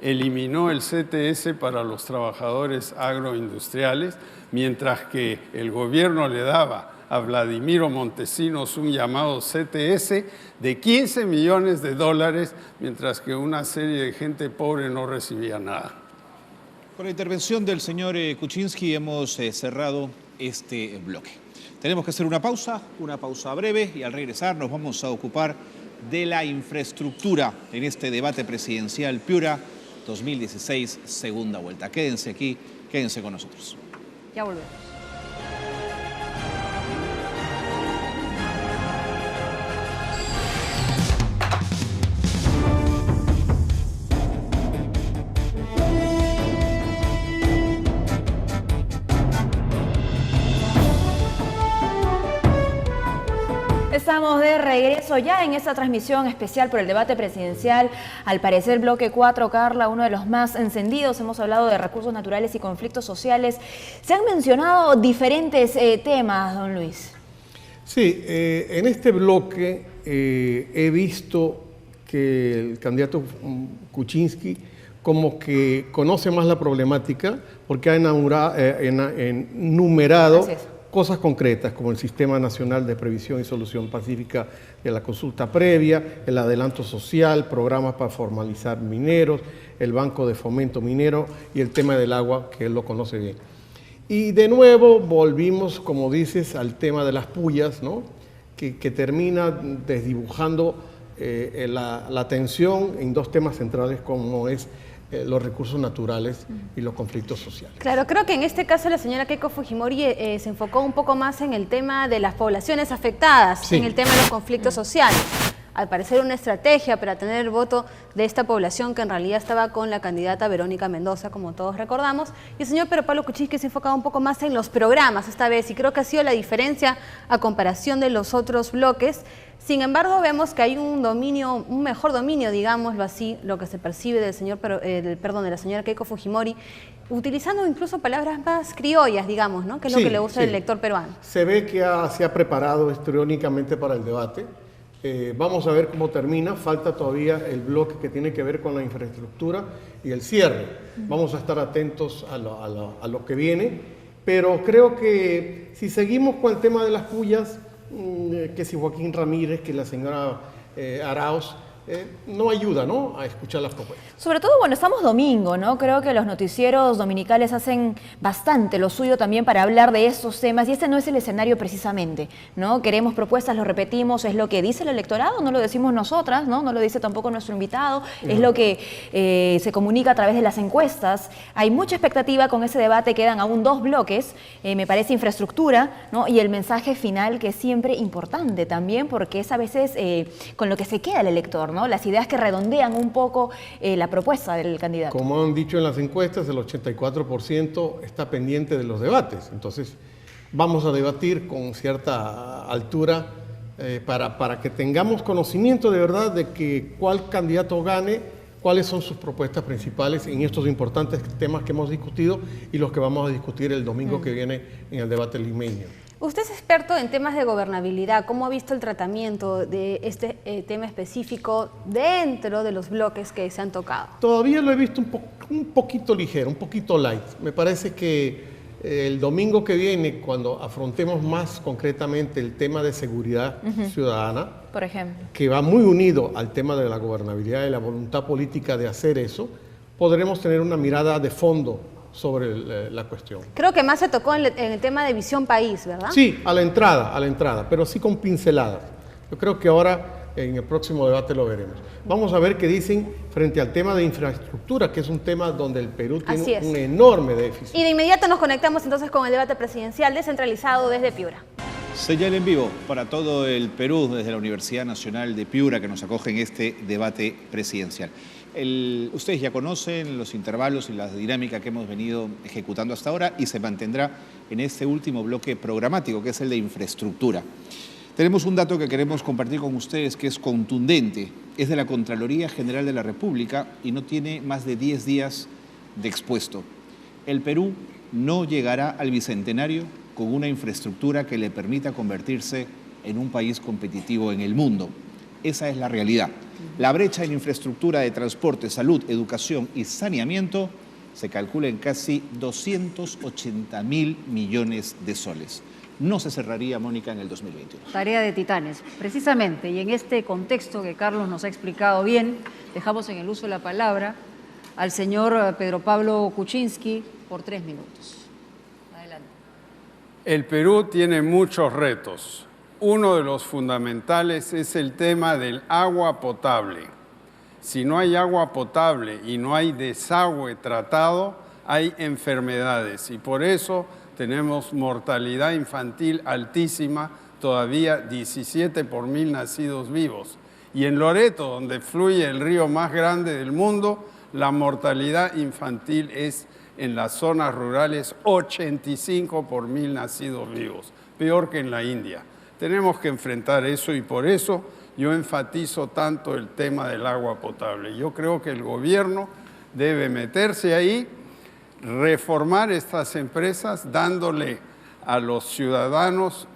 eliminó el CTS para los trabajadores agroindustriales, mientras que el gobierno le daba a Vladimiro Montesinos un llamado CTS de 15 millones de dólares, mientras que una serie de gente pobre no recibía nada. Con la intervención del señor Kuczynski hemos cerrado este bloque. Tenemos que hacer una pausa breve, y al regresar nos vamos a ocupar de la infraestructura en este debate presidencial Piura 2016, segunda vuelta. Quédense aquí, quédense con nosotros. Ya volvemos. Estamos de regreso ya en esta transmisión especial por el debate presidencial. Al parecer, bloque 4, Carla, uno de los más encendidos. Hemos hablado de recursos naturales y conflictos sociales. Se han mencionado diferentes temas, don Luis. Sí, en este bloque he visto que el candidato Kuczynski como que conoce más la problemática porque ha enumerado cosas concretas como el Sistema Nacional de Previsión y Solución Pacífica de la Consulta Previa, el adelanto social, programas para formalizar mineros, el Banco de Fomento Minero y el tema del agua, que él lo conoce bien. Y de nuevo volvimos, como dices, al tema de las pullas, ¿no? que termina desdibujando la atención en dos temas centrales como es los recursos naturales y los conflictos sociales. Claro, creo que en este caso la señora Keiko Fujimori se enfocó un poco más en el tema de las poblaciones afectadas, en el tema de los conflictos sociales. Al parecer una estrategia para tener el voto de esta población que en realidad estaba con la candidata Verónica Mendoza, como todos recordamos. Y el señor Pedro Pablo Kuczynski se ha enfocado un poco más en los programas esta vez, y creo que ha sido la diferencia a comparación de los otros bloques. Sin embargo, vemos que hay un mejor dominio, digámoslo así, lo que se percibe del de la señora Keiko Fujimori, utilizando incluso palabras más criollas, digamos, ¿no? Que es lo que le gusta al elector peruano. Se ve que se ha preparado histriónicamente para el debate. Vamos a ver cómo termina. Falta todavía el bloque que tiene que ver con la infraestructura y el cierre. Vamos a estar atentos a lo que viene, pero creo que si seguimos con el tema de las pullas, que si Joaquín Ramírez, que la señora Arauz, no ayuda, ¿no?, a escuchar las propuestas. Sobre todo, bueno, estamos domingo, ¿no? Creo que los noticieros dominicales hacen bastante lo suyo también para hablar de estos temas, y este no es el escenario precisamente, ¿no? Queremos propuestas, lo repetimos, es lo que dice el electorado, no lo decimos nosotras, ¿no? No lo dice tampoco nuestro invitado, es lo que se comunica a través de las encuestas. Hay mucha expectativa con ese debate, quedan aún dos bloques, me parece infraestructura, ¿no? Y el mensaje final, que es siempre importante también, porque es a veces con lo que se queda el elector, ¿no? Las ideas que redondean un poco la propuesta del candidato. Como han dicho en las encuestas, el 84% está pendiente de los debates. Entonces, vamos a debatir con cierta altura para que tengamos conocimiento de verdad de que cuál candidato gane, cuáles son sus propuestas principales en estos importantes temas que hemos discutido y los que vamos a discutir el domingo que viene en el debate limeño. Usted es experto en temas de gobernabilidad. ¿Cómo ha visto el tratamiento de este tema específico dentro de los bloques que se han tocado? Todavía lo he visto un poquito ligero, un poquito light. Me parece que el domingo que viene, cuando afrontemos más concretamente el tema de seguridad ciudadana, por ejemplo, que va muy unido al tema de la gobernabilidad y la voluntad política de hacer eso, podremos tener una mirada de fondo sobre la cuestión. Creo que más se tocó en el tema de visión país, ¿verdad? Sí, a la entrada, pero sí con pinceladas. Yo creo que ahora en el próximo debate lo veremos. Vamos a ver qué dicen frente al tema de infraestructura, que es un tema donde el Perú tiene un enorme déficit. Y de inmediato nos conectamos entonces con el debate presidencial descentralizado desde Piura. Señal en vivo para todo el Perú desde la Universidad Nacional de Piura, que nos acoge en este debate presidencial. Ustedes ya conocen los intervalos y la dinámica que hemos venido ejecutando hasta ahora y se mantendrá en este último bloque programático, que es el de infraestructura. Tenemos un dato que queremos compartir con ustedes que es contundente. Es de la Contraloría General de la República y no tiene más de 10 días de expuesto. El Perú no llegará al bicentenario con una infraestructura que le permita convertirse en un país competitivo en el mundo. Esa es la realidad. La brecha en infraestructura de transporte, salud, educación y saneamiento se calcula en casi 280.000 millones de soles. No se cerraría, Mónica, en el 2021. Tarea de titanes, precisamente, y en este contexto que Carlos nos ha explicado bien, dejamos en el uso de la palabra al señor Pedro Pablo Kuczynski por 3 minutos. Adelante. El Perú tiene muchos retos. Uno de los fundamentales es el tema del agua potable. Si no hay agua potable y no hay desagüe tratado, hay enfermedades y por eso tenemos mortalidad infantil altísima, todavía 17 por 1000 nacidos vivos. Y en Loreto, donde fluye el río más grande del mundo, la mortalidad infantil es en las zonas rurales 85 por 1000 nacidos vivos, peor que en la India. Tenemos que enfrentar eso y por eso yo enfatizo tanto el tema del agua potable. Yo creo que el gobierno debe meterse ahí, reformar estas empresas, dándole a los ciudadanos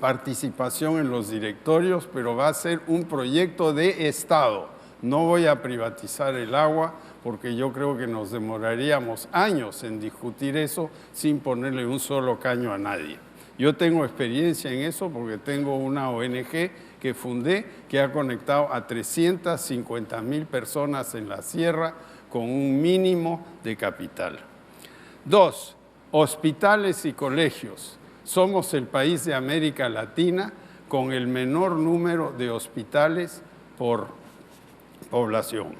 participación en los directorios, pero va a ser un proyecto de Estado. No voy a privatizar el agua porque yo creo que nos demoraríamos años en discutir eso sin ponerle un solo caño a nadie. Yo tengo experiencia en eso porque tengo una ONG que fundé que ha conectado a 350.000 personas en la sierra con un mínimo de capital. 2, hospitales y colegios. Somos el país de América Latina con el menor número de hospitales por población.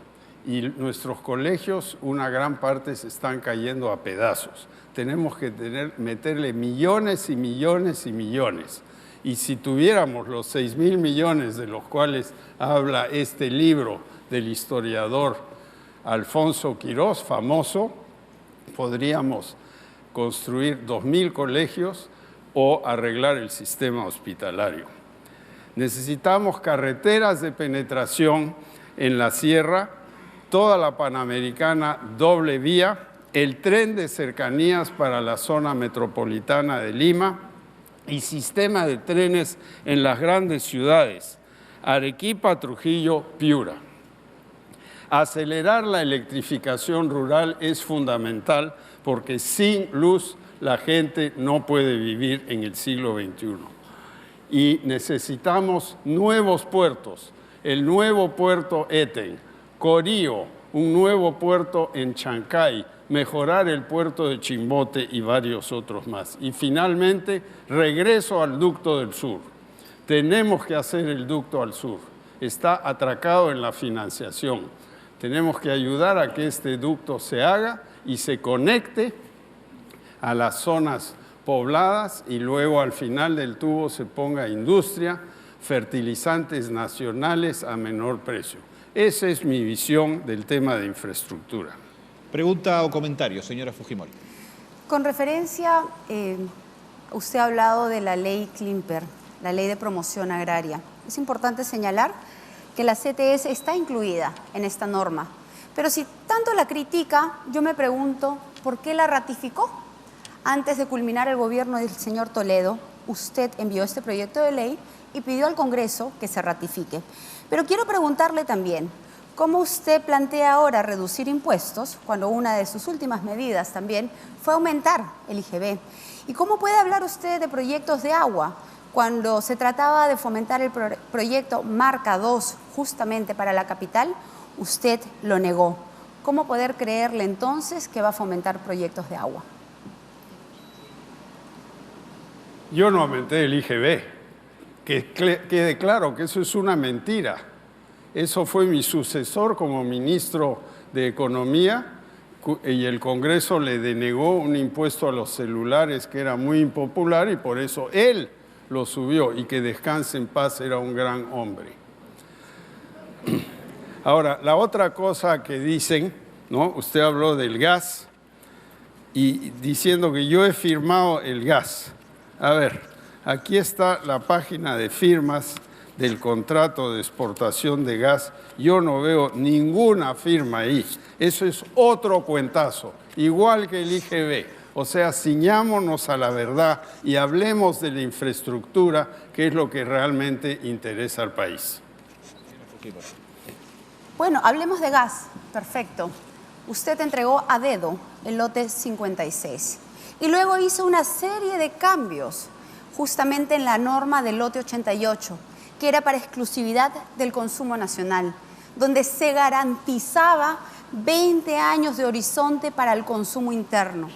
Y nuestros colegios, una gran parte se están cayendo a pedazos. Tenemos que meterle millones y millones y millones. Y si tuviéramos los 6.000 millones de los cuales habla este libro del historiador Alfonso Quirós, famoso, podríamos construir 2.000 colegios o arreglar el sistema hospitalario. Necesitamos carreteras de penetración en la sierra, toda la Panamericana doble vía, el tren de cercanías para la zona metropolitana de Lima y sistema de trenes en las grandes ciudades, Arequipa, Trujillo, Piura. Acelerar la electrificación rural es fundamental porque sin luz la gente no puede vivir en el siglo XXI. Y necesitamos nuevos puertos, el nuevo puerto Eten, Corío, un nuevo puerto en Chancay, mejorar el puerto de Chimbote y varios otros más. Y finalmente, regreso al ducto del sur. Tenemos que hacer el ducto al sur. Está atracado en la financiación. Tenemos que ayudar a que este ducto se haga y se conecte a las zonas pobladas y luego al final del tubo se ponga industria, fertilizantes nacionales a menor precio. Esa es mi visión del tema de infraestructura. Pregunta o comentario, señora Fujimori. Con referencia, usted ha hablado de la ley Klimper, la ley de promoción agraria. Es importante señalar que la CTS está incluida en esta norma. Pero si tanto la critica, yo me pregunto, ¿por qué la ratificó? Antes de culminar el gobierno del señor Toledo, usted envió este proyecto de ley y pidió al Congreso que se ratifique. Pero quiero preguntarle también, ¿cómo usted plantea ahora reducir impuestos cuando una de sus últimas medidas también fue aumentar el IGB? ¿Y cómo puede hablar usted de proyectos de agua cuando se trataba de fomentar el proyecto Marca 2 justamente para la capital? Usted lo negó. ¿Cómo poder creerle entonces que va a fomentar proyectos de agua? Yo no aumenté el IGB, que quede claro que eso es una mentira. Eso fue mi sucesor como ministro de Economía y el Congreso le denegó un impuesto a los celulares que era muy impopular y por eso él lo subió y que descanse en paz, era un gran hombre. Ahora, la otra cosa que dicen, ¿no? Usted habló del gas y diciendo que yo he firmado el gas. A ver, aquí está la página de firmas del contrato de exportación de gas. Yo no veo ninguna firma ahí. Eso es otro cuentazo, igual que el IGB. O sea, ciñámonos a la verdad y hablemos de la infraestructura, que es lo que realmente interesa al país. Bueno, hablemos de gas. Perfecto. Usted entregó a dedo el lote 56 y luego hizo una serie de cambios justamente en la norma del lote 88, que era para exclusividad del consumo nacional, donde se garantizaba 20 años de horizonte para el consumo interno.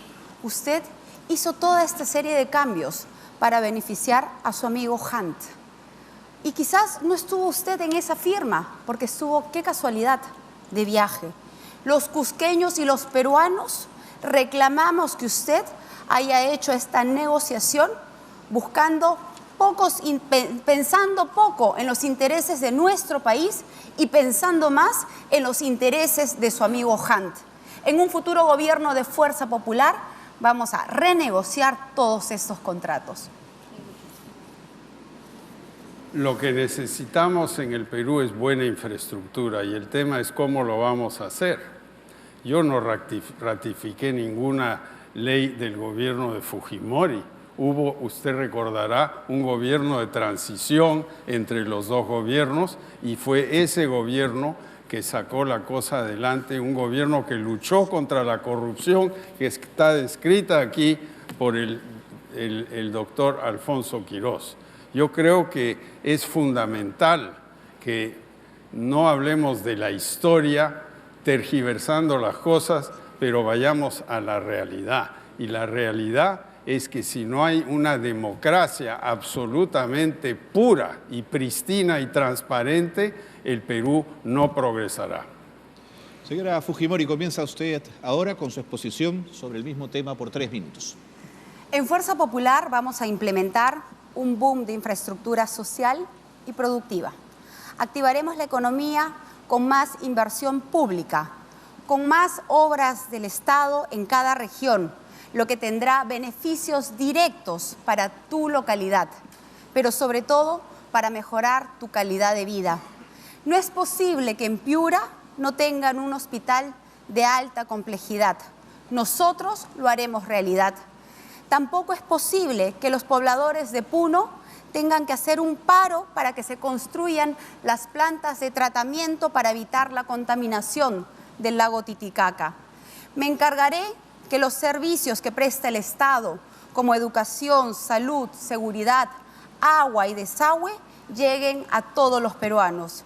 Usted hizo toda esta serie de cambios para beneficiar a su amigo Hunt. Y quizás no estuvo usted en esa firma, porque estuvo, qué casualidad, de viaje. Los cusqueños y los peruanos reclamamos que usted haya hecho esta negociación pensando poco en los intereses de nuestro país y pensando más en los intereses de su amigo Hunt. En un futuro gobierno de Fuerza Popular vamos a renegociar todos estos contratos. Lo que necesitamos en el Perú es buena infraestructura y el tema es cómo lo vamos a hacer. Yo no ratifiqué ninguna ley del gobierno de Fujimori. hubo, usted recordará, un gobierno de transición entre los dos gobiernos y fue ese gobierno que sacó la cosa adelante, un gobierno que luchó contra la corrupción que está descrita aquí por el doctor Alfonso Quirós. Yo creo que es fundamental que no hablemos de la historia tergiversando las cosas, pero vayamos a la realidad. Y la realidad es que si no hay una democracia absolutamente pura y pristina y transparente, el Perú no progresará. Señora Fujimori, comienza usted ahora con su exposición sobre el mismo tema por 3 minutos. En Fuerza Popular vamos a implementar un boom de infraestructura social y productiva. Activaremos la economía con más inversión pública, con más obras del Estado en cada región, lo que tendrá beneficios directos para tu localidad, pero sobre todo para mejorar tu calidad de vida. No es posible que en Piura no tengan un hospital de alta complejidad. Nosotros lo haremos realidad. Tampoco es posible que los pobladores de Puno tengan que hacer un paro para que se construyan las plantas de tratamiento para evitar la contaminación del lago Titicaca. Me encargaré que los servicios que presta el Estado, como educación, salud, seguridad, agua y desagüe, lleguen a todos los peruanos.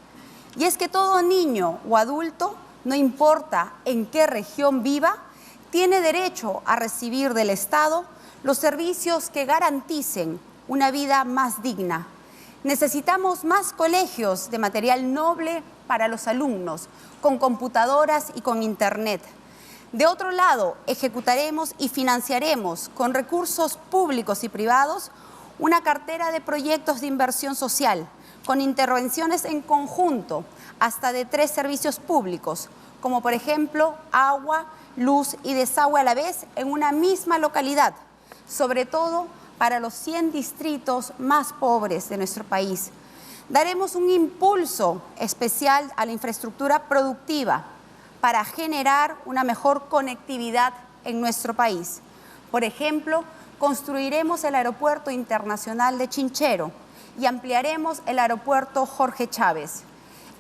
Y es que todo niño o adulto, no importa en qué región viva, tiene derecho a recibir del Estado los servicios que garanticen una vida más digna. Necesitamos más colegios de material noble para los alumnos, con computadoras y con internet. De otro lado, ejecutaremos y financiaremos con recursos públicos y privados una cartera de proyectos de inversión social, con intervenciones en conjunto hasta de 3 servicios públicos, como por ejemplo agua, luz y desagüe a la vez en una misma localidad, sobre todo para los 100 distritos más pobres de nuestro país. Daremos un impulso especial a la infraestructura productiva para generar una mejor conectividad en nuestro país. Por ejemplo, construiremos el Aeropuerto Internacional de Chinchero y ampliaremos el Aeropuerto Jorge Chávez.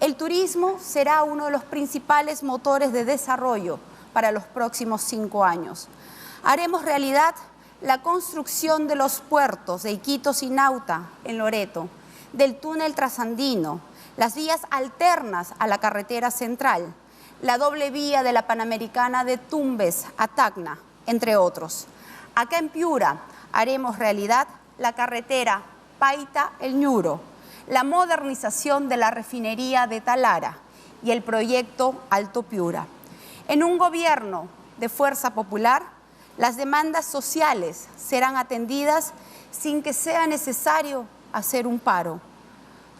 El turismo será uno de los principales motores de desarrollo para los próximos 5 años. Haremos realidad la construcción de los puertos de Iquitos y Nauta en Loreto, del túnel trasandino, las vías alternas a la carretera central, la doble vía de la Panamericana de Tumbes a Tacna, entre otros. Acá en Piura haremos realidad la carretera Paita-El Ñuro, la modernización de la refinería de Talara y el proyecto Alto Piura. En un gobierno de Fuerza Popular, las demandas sociales serán atendidas sin que sea necesario hacer un paro.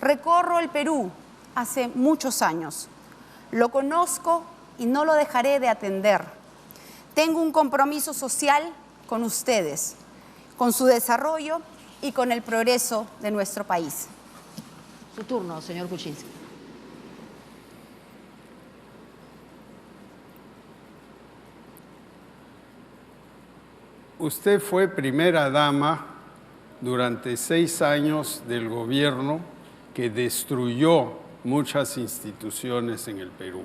Recorro el Perú hace muchos años. Lo conozco y no lo dejaré de atender. Tengo un compromiso social con ustedes, con su desarrollo y con el progreso de nuestro país. Su turno, señor Kuczynski. Usted fue primera dama durante 6 años del gobierno que destruyó muchas instituciones en el Perú.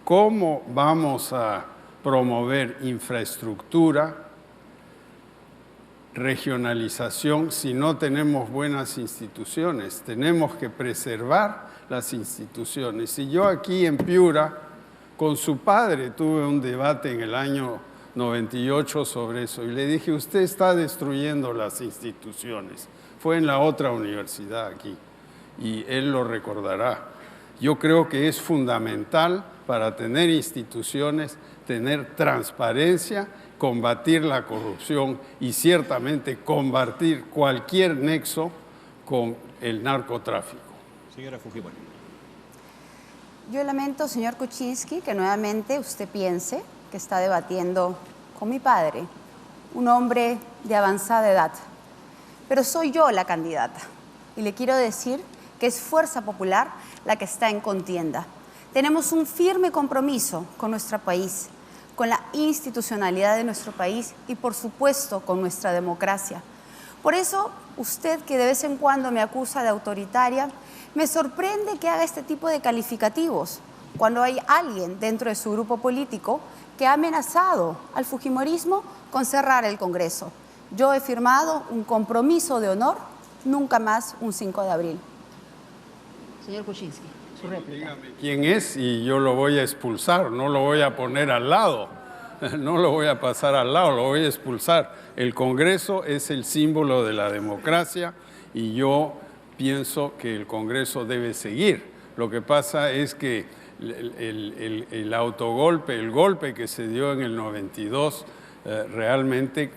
¿Cómo vamos a promover infraestructura, regionalización si no tenemos buenas instituciones? Tenemos que preservar las instituciones. Y yo aquí en Piura, con su padre, tuve un debate en el año 98 sobre eso y le dije, usted está destruyendo las instituciones. Fue en la otra universidad aquí y él lo recordará. Yo creo que es fundamental para tener instituciones, tener transparencia, combatir la corrupción y ciertamente combatir cualquier nexo con el narcotráfico. Señora Fujimori. Yo lamento, señor Kuczynski, que nuevamente usted piense que está debatiendo con mi padre, un hombre de avanzada edad. Pero soy yo la candidata y le quiero decir que es Fuerza Popular la que está en contienda. Tenemos un firme compromiso con nuestro país, con la institucionalidad de nuestro país y, por supuesto, con nuestra democracia. Por eso, usted, que de vez en cuando me acusa de autoritaria, me sorprende que haga este tipo de calificativos cuando hay alguien dentro de su grupo político que ha amenazado al fujimorismo con cerrar el Congreso. Yo he firmado un compromiso de honor, nunca más un 5 de abril. Señor Kuczynski, su réplica. Dígame quién es y yo lo voy a expulsar, no lo voy a poner al lado, no lo voy a pasar al lado, lo voy a expulsar. El Congreso es el símbolo de la democracia y yo pienso que el Congreso debe seguir. Lo que pasa es que el autogolpe, el golpe que se dio en el 92 realmente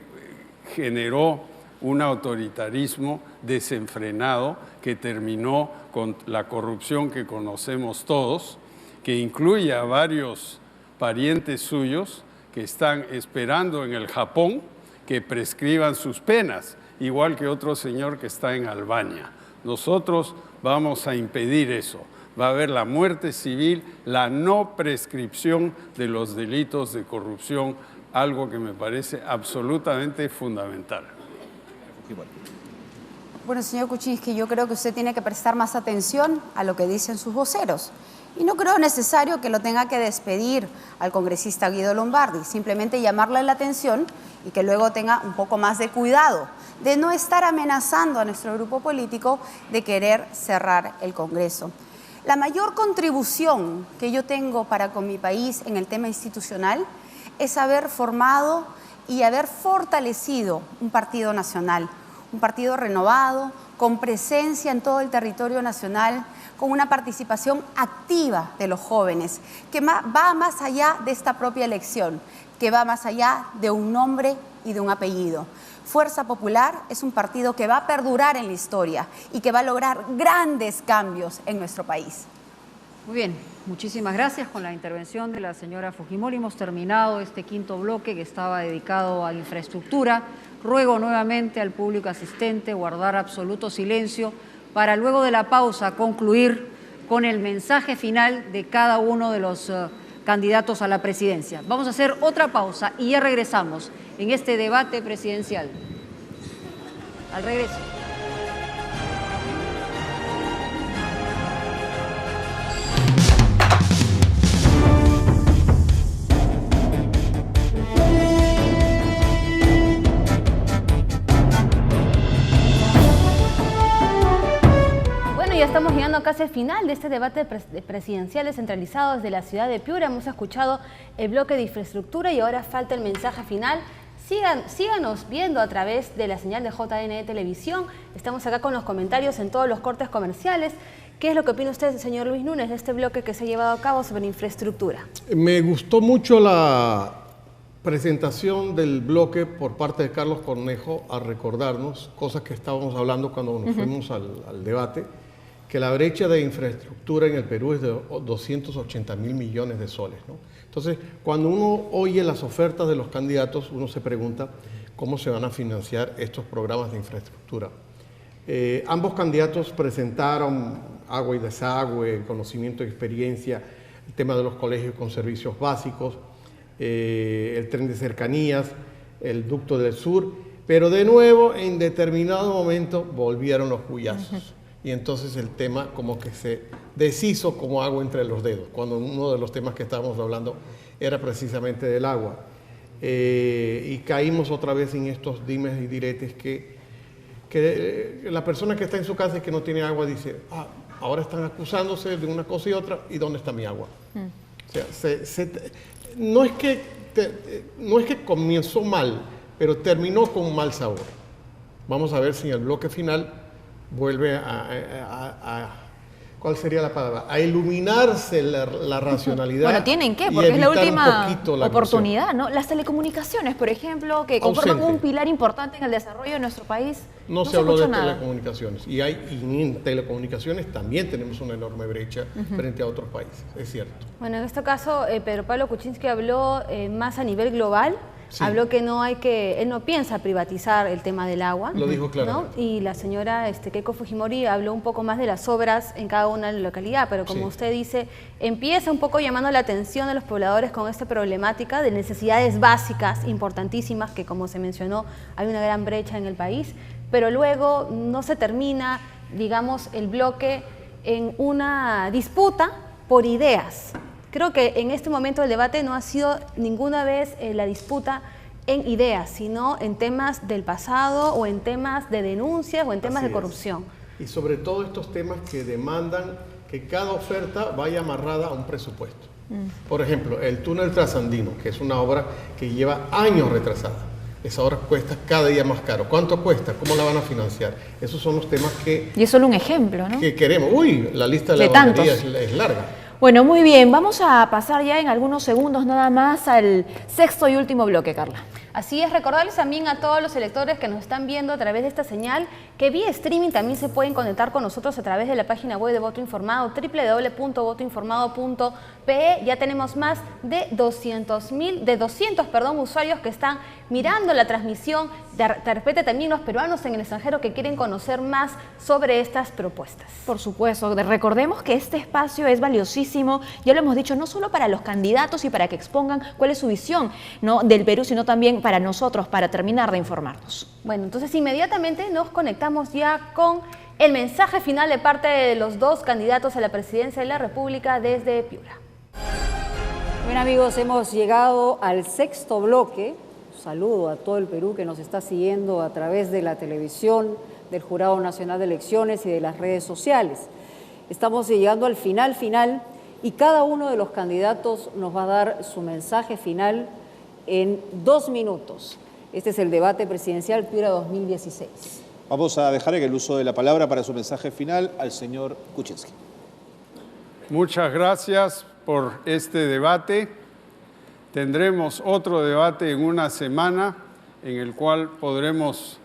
generó un autoritarismo desenfrenado que terminó con la corrupción que conocemos todos, que incluye a varios parientes suyos que están esperando en el Japón que prescriban sus penas, igual que otro señor que está en Albania. Nosotros vamos a impedir eso. Va a haber la muerte civil, la no prescripción de los delitos de corrupción, algo que me parece absolutamente fundamental. Bueno, señor Kuczynski, yo creo que usted tiene que prestar más atención a lo que dicen sus voceros. Y no creo necesario que lo tenga que despedir al congresista Guido Lombardi, simplemente llamarle la atención y que luego tenga un poco más de cuidado de no estar amenazando a nuestro grupo político de querer cerrar el Congreso. La mayor contribución que yo tengo para con mi país en el tema institucional es haber formado y haber fortalecido un partido nacional, un partido renovado, con presencia en todo el territorio nacional, con una participación activa de los jóvenes, que va más allá de esta propia elección, que va más allá de un nombre y de un apellido. Fuerza Popular es un partido que va a perdurar en la historia y que va a lograr grandes cambios en nuestro país. Muy bien, muchísimas gracias. Con la intervención de la señora Fujimori hemos terminado este quinto bloque que estaba dedicado a infraestructura. Ruego nuevamente al público asistente guardar absoluto silencio para luego de la pausa concluir con el mensaje final de cada uno de los candidatos a la presidencia. Vamos a hacer otra pausa y ya regresamos en este debate presidencial. Al regreso. Ya estamos llegando casi al final de este debate presidencial descentralizado desde la ciudad de Piura. Hemos escuchado el bloque de infraestructura y ahora falta el mensaje final. Síganos viendo a través de la señal de JNE Televisión. Estamos acá con los comentarios en todos los cortes comerciales. ¿Qué es lo que opina usted, señor Luis Núñez, de este bloque que se ha llevado a cabo sobre infraestructura? Me gustó mucho la presentación del bloque por parte de Carlos Cornejo a recordarnos cosas que estábamos hablando cuando nos fuimos al debate, que la brecha de infraestructura en el Perú es de 280.000 millones de soles, ¿no? Entonces, cuando uno oye las ofertas de los candidatos, uno se pregunta cómo se van a financiar estos programas de infraestructura. Ambos candidatos presentaron agua y desagüe, conocimiento y experiencia, el tema de los colegios con servicios básicos, el tren de cercanías, el ducto del sur, pero de nuevo, en determinado momento, volvieron los huyazos. Y entonces el tema como que se deshizo como agua entre los dedos, cuando uno de los temas que estábamos hablando era precisamente del agua. Y caímos otra vez en estos dimes y diretes que la persona que está en su casa y que no tiene agua dice, ahora están acusándose de una cosa y otra, ¿y dónde está mi agua? O sea, no es que comenzó mal, pero terminó con un mal sabor. Vamos a ver si en el bloque final vuelve ¿cuál sería la palabra? A iluminarse la racionalidad. Bueno, tienen que, porque es la última oportunidad, ¿no? Las telecomunicaciones, por ejemplo, que conforman un pilar importante en el desarrollo de nuestro país. No se habló de telecomunicaciones. Y en telecomunicaciones también tenemos una enorme brecha frente a otros países, es cierto. Bueno, en este caso, Pedro Pablo Kuczynski habló más a nivel global habló que él no piensa privatizar el tema del agua. Lo dijo claro. Y la señora Keiko Fujimori habló un poco más de las obras en cada una de la localidad, pero como usted dice, empieza un poco llamando la atención de los pobladores con esta problemática de necesidades básicas importantísimas, que como se mencionó, hay una gran brecha en el país, pero luego no se termina, digamos, el bloque en una disputa por ideas. Creo que en este momento del debate no ha sido ninguna vez la disputa en ideas, sino en temas del pasado o en temas de denuncias o en temas de corrupción. Y sobre todo estos temas que demandan que cada oferta vaya amarrada a un presupuesto. Por ejemplo, el túnel trasandino, que es una obra que lleva años retrasada. Esa obra cuesta cada día más caro. ¿Cuánto cuesta? ¿Cómo la van a financiar? Esos son los temas que... Y es solo un ejemplo, ¿no? Que queremos. Uy, la lista de la batería es larga. Bueno, muy bien. Vamos a pasar ya en algunos segundos nada más al sexto y último bloque, Carla. Así es, recordarles también a todos los electores que nos están viendo a través de esta señal que vía streaming también se pueden conectar con nosotros a través de la página web de Voto Informado, www.votoinformado.pe. Ya tenemos más de 200 usuarios que están mirando la transmisión. De repente también los peruanos en el extranjero que quieren conocer más sobre estas propuestas. Por supuesto, recordemos que este espacio es valiosísimo, ya lo hemos dicho, no solo para los candidatos y para que expongan cuál es su visión, ¿no?, del Perú, sino también para nosotros, para terminar de informarnos. Bueno, entonces inmediatamente nos conectamos ya con el mensaje final de parte de los dos candidatos a la presidencia de la República desde Piura. Bien, amigos, hemos llegado al sexto bloque. Saludo a todo el Perú que nos está siguiendo a través de la televisión, del Jurado Nacional de Elecciones y de las redes sociales. Estamos llegando al final y cada uno de los candidatos nos va a dar su mensaje final en 2 minutos. Este es el debate presidencial Piura 2016. Vamos a dejar el uso de la palabra para su mensaje final al señor Kuczynski. Muchas gracias por este debate. Tendremos otro debate en una semana en el cual podremos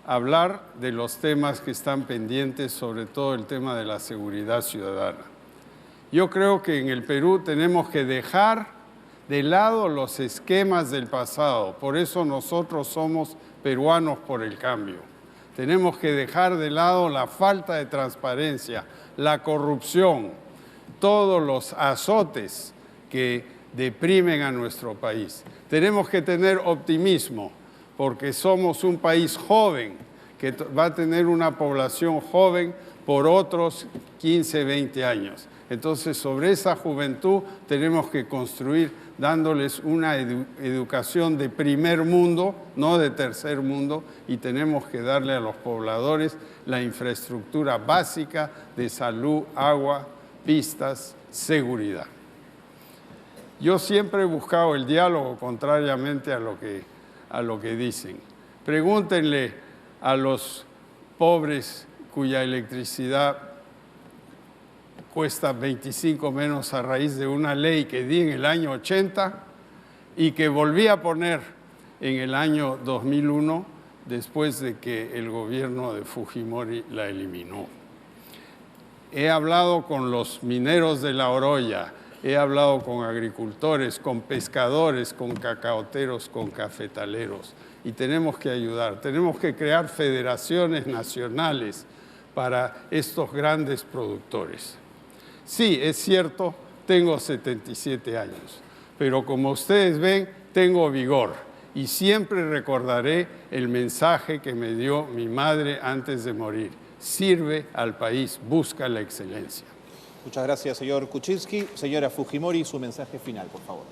hablar de los temas que están pendientes, sobre todo el tema de la seguridad ciudadana. Yo creo que en el Perú tenemos que dejar de lado los esquemas del pasado. Por eso nosotros somos peruanos por el cambio. Tenemos que dejar de lado la falta de transparencia, la corrupción, todos los azotes que deprimen a nuestro país. Tenemos que tener optimismo porque somos un país joven que va a tener una población joven por otros 15, 20 años. Entonces, sobre esa juventud tenemos que construir dándoles una educación de primer mundo, no de tercer mundo, y tenemos que darle a los pobladores la infraestructura básica de salud, agua, pistas, seguridad. Yo siempre he buscado el diálogo, contrariamente a lo que dicen. Pregúntenle a los pobres cuya electricidad cuesta 25 menos a raíz de una ley que di en el año 80 y que volví a poner en el año 2001 después de que el gobierno de Fujimori la eliminó. He hablado con los mineros de La Oroya, he hablado con agricultores, con pescadores, con cacaoteros, con cafetaleros y tenemos que ayudar, tenemos que crear federaciones nacionales para estos grandes productores. Sí, es cierto, tengo 77 años, pero como ustedes ven, tengo vigor y siempre recordaré el mensaje que me dio mi madre antes de morir. Sirve al país, busca la excelencia. Muchas gracias, señor Kuczynski. Señora Fujimori, su mensaje final, por favor.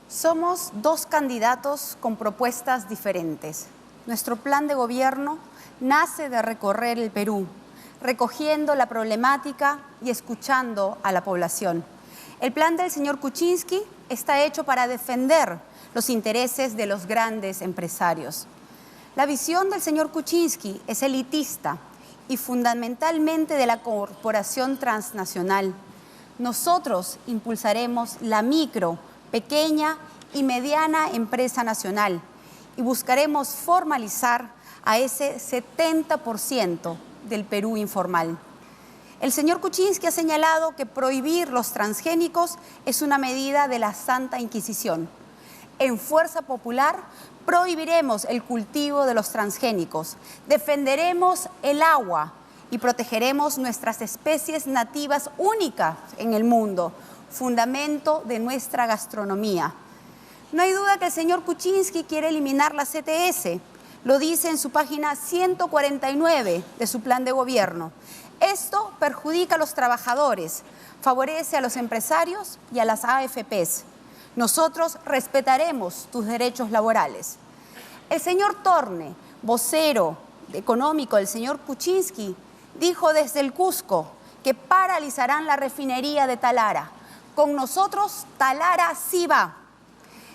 Somos dos candidatos con propuestas diferentes. Nuestro plan de gobierno nace de recorrer el Perú, recogiendo la problemática y escuchando a la población. El plan del señor Kuczynski está hecho para defender los intereses de los grandes empresarios. La visión del señor Kuczynski es elitista y fundamentalmente de la corporación transnacional. Nosotros impulsaremos la micro, pequeña y mediana empresa nacional y buscaremos formalizar a ese 70% del Perú informal. El señor Kuczynski ha señalado que prohibir los transgénicos es una medida de la Santa Inquisición. En Fuerza Popular prohibiremos el cultivo de los transgénicos, defenderemos el agua y protegeremos nuestras especies nativas únicas en el mundo, fundamento de nuestra gastronomía. No hay duda que el señor Kuczynski quiere eliminar la CTS, lo dice en su página 149 de su plan de gobierno. Esto perjudica a los trabajadores, favorece a los empresarios y a las AFPs. Nosotros respetaremos tus derechos laborales. El señor Torne, vocero económico del señor Kuczynski, dijo desde el Cusco que paralizarán la refinería de Talara. Con nosotros, Talara sí va.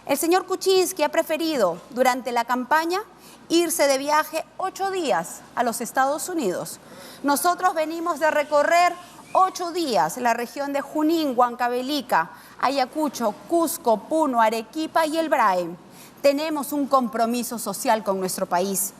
El señor Kuczynski ha preferido, durante la campaña, irse de viaje 8 días a los Estados Unidos. Nosotros venimos de recorrer 8 días la región de Junín, Huancavelica, Ayacucho, Cusco, Puno, Arequipa y el Braem. Tenemos un compromiso social con nuestro país.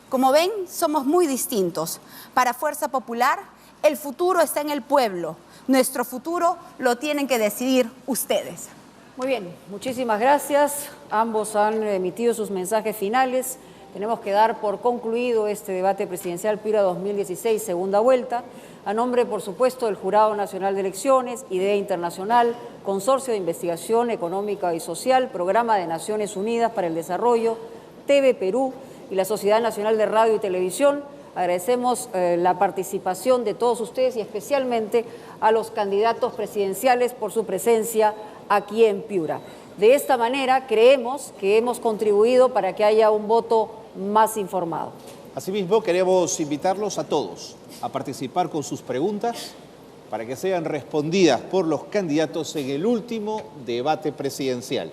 Como ven, somos muy distintos. Para Fuerza Popular, el futuro está en el pueblo. Nuestro futuro lo tienen que decidir ustedes. Muy bien, muchísimas gracias. Ambos han emitido sus mensajes finales. Tenemos que dar por concluido este debate presidencial Piura 2016, segunda vuelta. A nombre, por supuesto, del Jurado Nacional de Elecciones, IDEA Internacional, Consorcio de Investigación Económica y Social, Programa de Naciones Unidas para el Desarrollo, TV Perú y la Sociedad Nacional de Radio y Televisión, agradecemos la participación de todos ustedes y especialmente a los candidatos presidenciales por su presencia aquí en Piura. De esta manera, creemos que hemos contribuido para que haya un voto más informado. Asimismo, queremos invitarlos a todos a participar con sus preguntas para que sean respondidas por los candidatos en el último debate presidencial.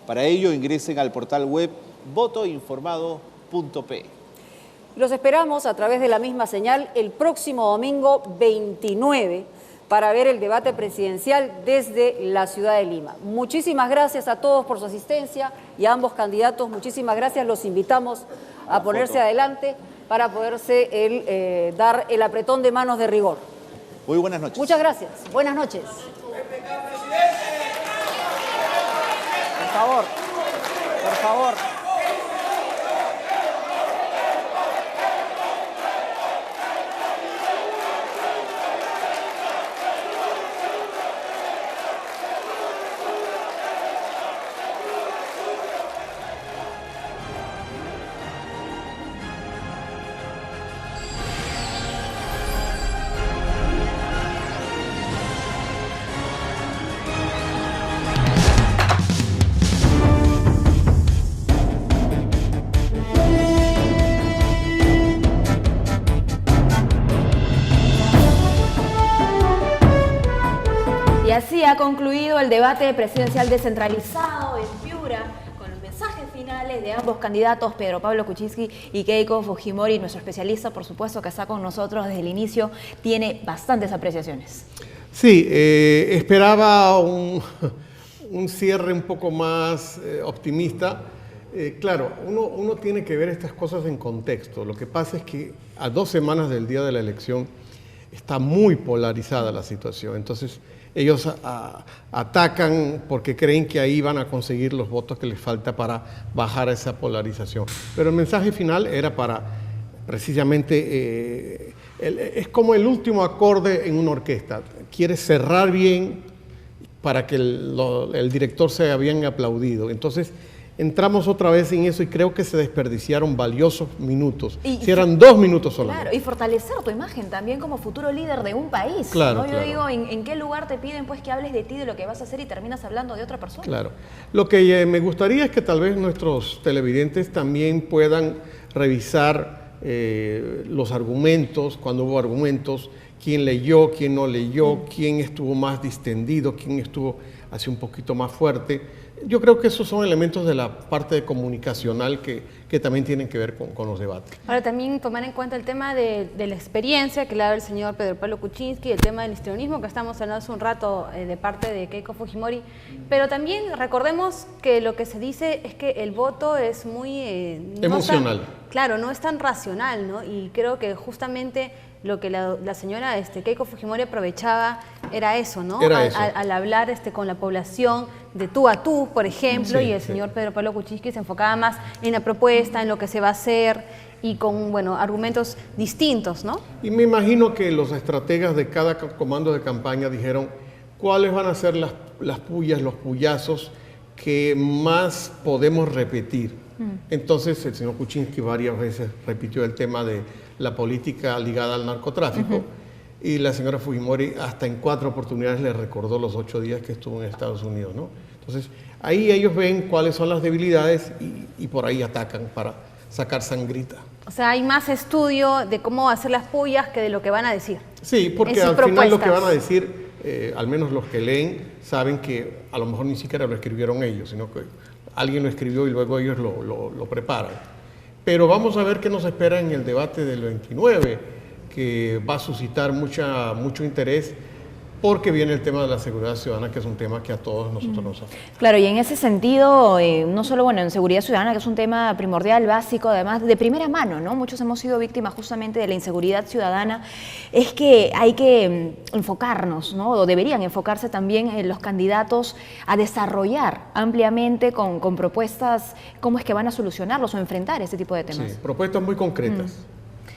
Para ello, ingresen al portal web votoinformado.pe. Los esperamos a través de la misma señal el próximo domingo 29 para ver el debate presidencial desde la ciudad de Lima. Muchísimas gracias a todos por su asistencia y a ambos candidatos, muchísimas gracias. Los invitamos a ponerse adelante para poderse dar el apretón de manos de rigor. Muy buenas noches. Muchas gracias. Buenas noches. Por favor, por favor. Y así ha concluido el debate presidencial descentralizado en Piura, con los mensajes finales de ambos candidatos, Pedro Pablo Kuczynski y Keiko Fujimori. Nuestro especialista, por supuesto, que está con nosotros desde el inicio, tiene bastantes apreciaciones. Sí, esperaba un cierre un poco más optimista. Claro, uno tiene que ver estas cosas en contexto. Lo que pasa es que a 2 semanas del día de la elección está muy polarizada la situación. Entonces, ellos atacan porque creen que ahí van a conseguir los votos que les falta para bajar esa polarización. Pero el mensaje final era para, precisamente, es como el último acorde en una orquesta. Quiere cerrar bien para que el director sea bien aplaudido. Entonces, entramos otra vez en eso y creo que se desperdiciaron valiosos minutos. Si eran 2 minutos solamente. Claro, y fortalecer tu imagen también como futuro líder de un país. Claro, ¿no? Yo claro. digo, ¿en qué lugar te piden pues que hables de ti, de lo que vas a hacer y terminas hablando de otra persona? Claro. Lo que me gustaría es que tal vez nuestros televidentes también puedan revisar los argumentos, cuando hubo argumentos, quién leyó, quién no leyó, quién estuvo más distendido, quién estuvo así un poquito más fuerte. Yo creo que esos son elementos de la parte comunicacional que también tienen que ver con los debates. Ahora también tomar en cuenta el tema de la experiencia que le da el señor Pedro Pablo Kuczynski, el tema del histrionismo que estamos hablando hace un rato de parte de Keiko Fujimori, pero también recordemos que lo que se dice es que el voto es muy... emocional. Claro, no es tan racional, ¿no? Y creo que justamente lo que la señora Keiko Fujimori aprovechaba era eso, ¿no? Era eso. Al hablar con la población, de tú a tú, por ejemplo, Sí, y el señor Pedro Pablo Kuczynski se enfocaba más en la propuesta, en lo que se va a hacer y con, bueno, argumentos distintos, ¿no? Y me imagino que los estrategas de cada comando de campaña dijeron cuáles van a ser las pullas, los puyazos que más podemos repetir. Entonces el señor Kuczynski varias veces repitió el tema de la política ligada al narcotráfico y la señora Fujimori hasta en 4 oportunidades le recordó los 8 días que estuvo en Estados Unidos, ¿no? Entonces ahí ellos ven cuáles son las debilidades y por ahí atacan para sacar sangrita. O sea, hay más estudio de cómo hacer las pullas que de lo que van a decir. Sí, porque en sus al final lo que propuestas. van a decir, al menos los que leen, saben que a lo mejor ni siquiera lo escribieron ellos, sino que alguien lo escribió y luego ellos lo preparan. Pero vamos a ver qué nos espera en el debate del 29, que va a suscitar mucho interés, porque viene el tema de la seguridad ciudadana, que es un tema que a todos nosotros nos afecta. Claro, y en ese sentido, no solo bueno, en seguridad ciudadana, que es un tema primordial, básico, además de primera mano, ¿no? Muchos hemos sido víctimas justamente de la inseguridad ciudadana, es que hay que enfocarnos, ¿no? O deberían enfocarse también los candidatos a desarrollar ampliamente con propuestas, cómo es que van a solucionarlos o enfrentar este tipo de temas. Sí, propuestas muy concretas,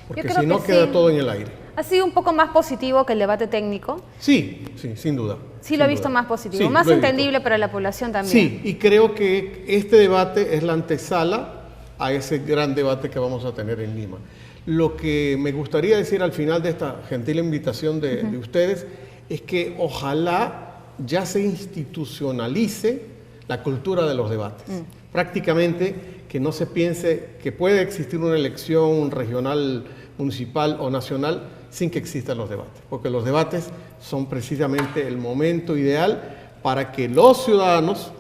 porque Yo creo si no que queda sí. todo en el aire. Ha sido un poco más positivo que el debate técnico. Sí, sin duda. Sí, sin lo he duda. visto más positivo, Sí, más lo he visto. entendible para la población también. Sí, y creo que este debate es la antesala a ese gran debate que vamos a tener en Lima. Lo que me gustaría decir al final de esta gentil invitación de ustedes es que ojalá ya se institucionalice la cultura de los debates. Prácticamente que no se piense que puede existir una elección regional, municipal o nacional sin que existan los debates, porque los debates son precisamente el momento ideal para que los ciudadanos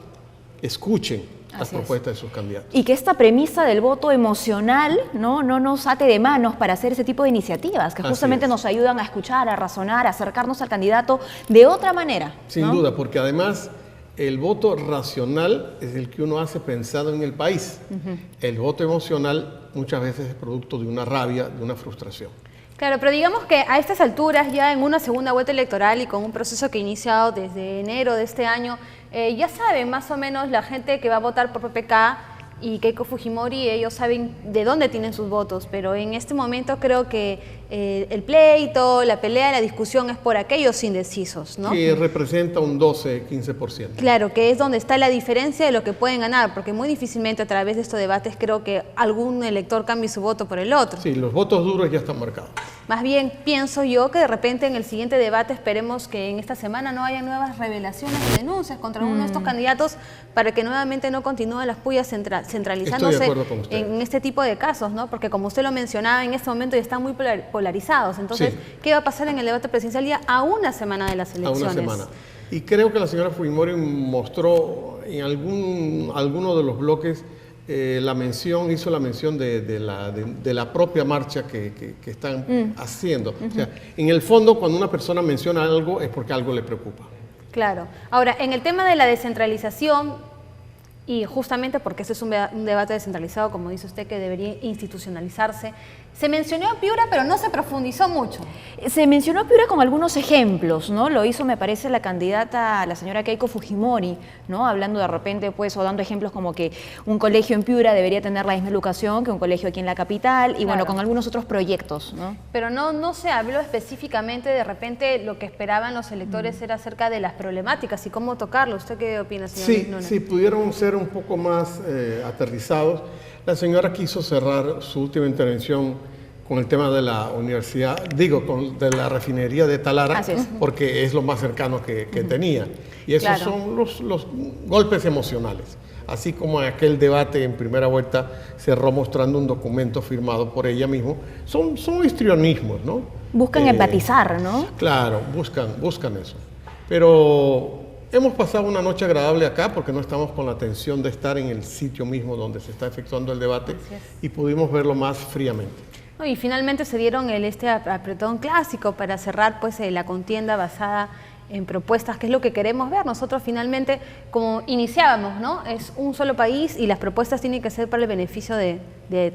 escuchen las Así es. propuestas de sus candidatos. Y que esta premisa del voto emocional no nos ate de manos para hacer ese tipo de iniciativas, que Así justamente es. nos ayudan a escuchar, a razonar, a acercarnos al candidato de otra manera. Sin ¿no? duda, porque además el voto racional es el que uno hace pensado en el país. El voto emocional muchas veces es producto de una rabia, de una frustración. Claro, pero digamos que a estas alturas, ya en una segunda vuelta electoral y con un proceso que ha iniciado desde enero de este año, ya saben más o menos la gente que va a votar por PPK y Keiko Fujimori, ellos saben de dónde tienen sus votos, pero en este momento creo que el pleito, la pelea, la discusión es por aquellos indecisos, ¿no? Que representa un 12-15%. Claro, que es donde está la diferencia de lo que pueden ganar, porque muy difícilmente a través de estos debates creo que algún elector cambie su voto por el otro. Sí, los votos duros ya están marcados. Más bien pienso yo que de repente en el siguiente debate esperemos que en esta semana no haya nuevas revelaciones o denuncias contra alguno de estos candidatos para que nuevamente no continúen las pullas centralizándose acuerdo con usted. en este tipo de casos, ¿no? Porque como usted lo mencionaba, en este momento ya están muy polarizados. Entonces, Sí. ¿qué va a pasar en el debate presidencial ya a una semana de las A elecciones? una semana. Y creo que la señora Fujimori mostró en alguno de los bloques hizo la mención de la propia marcha que están haciendo. O sea, en el fondo, cuando una persona menciona algo es porque algo le preocupa. Claro. Ahora, en el tema de la descentralización, y justamente porque este es un debate descentralizado, como dice usted, que debería institucionalizarse, se mencionó a Piura, pero no se profundizó mucho. Se mencionó a Piura con algunos ejemplos, ¿no? Lo hizo, me parece, la candidata, la señora Keiko Fujimori, ¿no? Hablando de repente, pues, o dando ejemplos como que un colegio en Piura debería tener la misma educación que un colegio aquí en la capital, y bueno, Claro. con algunos otros proyectos, ¿no? Pero no se habló específicamente, de repente lo que esperaban los electores era acerca de las problemáticas y cómo tocarlo. ¿Usted qué opina, señor Sí, Luna? sí, pudieron ser un poco más aterrizados. La señora quiso cerrar su última intervención con el tema de la universidad, de la refinería de Talara, Así es. porque es lo más cercano que tenía. Y esos Claro. son los golpes emocionales. Así como aquel debate en primera vuelta cerró mostrando un documento firmado por ella misma, son histrionismos, ¿no? Buscan empatizar, ¿no? Claro, buscan eso. Pero hemos pasado una noche agradable acá porque no estamos con la tensión de estar en el sitio mismo donde se está efectuando el debate y pudimos verlo más fríamente. No, y finalmente se dieron este apretón clásico para cerrar pues la contienda basada en propuestas, que es lo que queremos ver. Nosotros finalmente, como iniciábamos, ¿no? Es un solo país y las propuestas tienen que ser para el beneficio de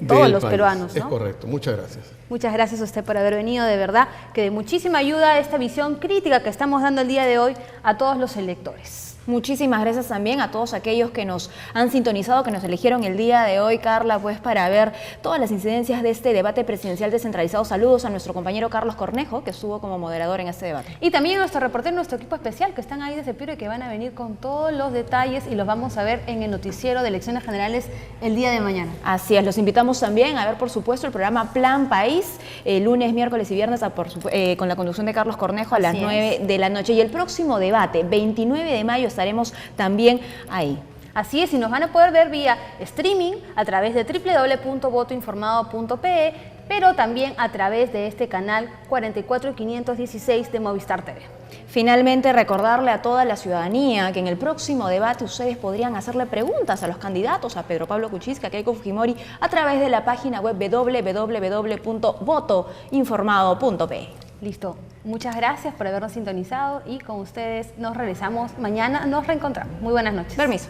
todos Del los país. peruanos, Es ¿no? correcto, muchas gracias. Muchas gracias a usted por haber venido, de verdad, que de muchísima ayuda esta visión crítica que estamos dando el día de hoy a todos los electores. Muchísimas gracias también a todos aquellos que nos han sintonizado, que nos eligieron el día de hoy, Carla, pues para ver todas las incidencias de este debate presidencial descentralizado. Saludos a nuestro compañero Carlos Cornejo, que estuvo como moderador en este debate. Y también a nuestro reportero, nuestro equipo especial, que están ahí desde Piura y que van a venir con todos los detalles y los vamos a ver en el noticiero de elecciones generales el día de mañana. Así es, los invitamos también a ver, por supuesto, el programa Plan País, lunes, miércoles y viernes, con la conducción de Carlos Cornejo a las 9 de la noche. Y el próximo debate, 29 de mayo, estaremos también ahí. Así es, y nos van a poder ver vía streaming a través de www.votoinformado.pe, pero también a través de este canal 44516 de Movistar TV. Finalmente, recordarle a toda la ciudadanía que en el próximo debate ustedes podrían hacerle preguntas a los candidatos, a Pedro Pablo Kuczynski, a Keiko Fujimori, a través de la página web www.votoinformado.pe. Listo. Muchas gracias por habernos sintonizado y con ustedes nos regresamos mañana, nos reencontramos. Muy buenas noches. Permiso.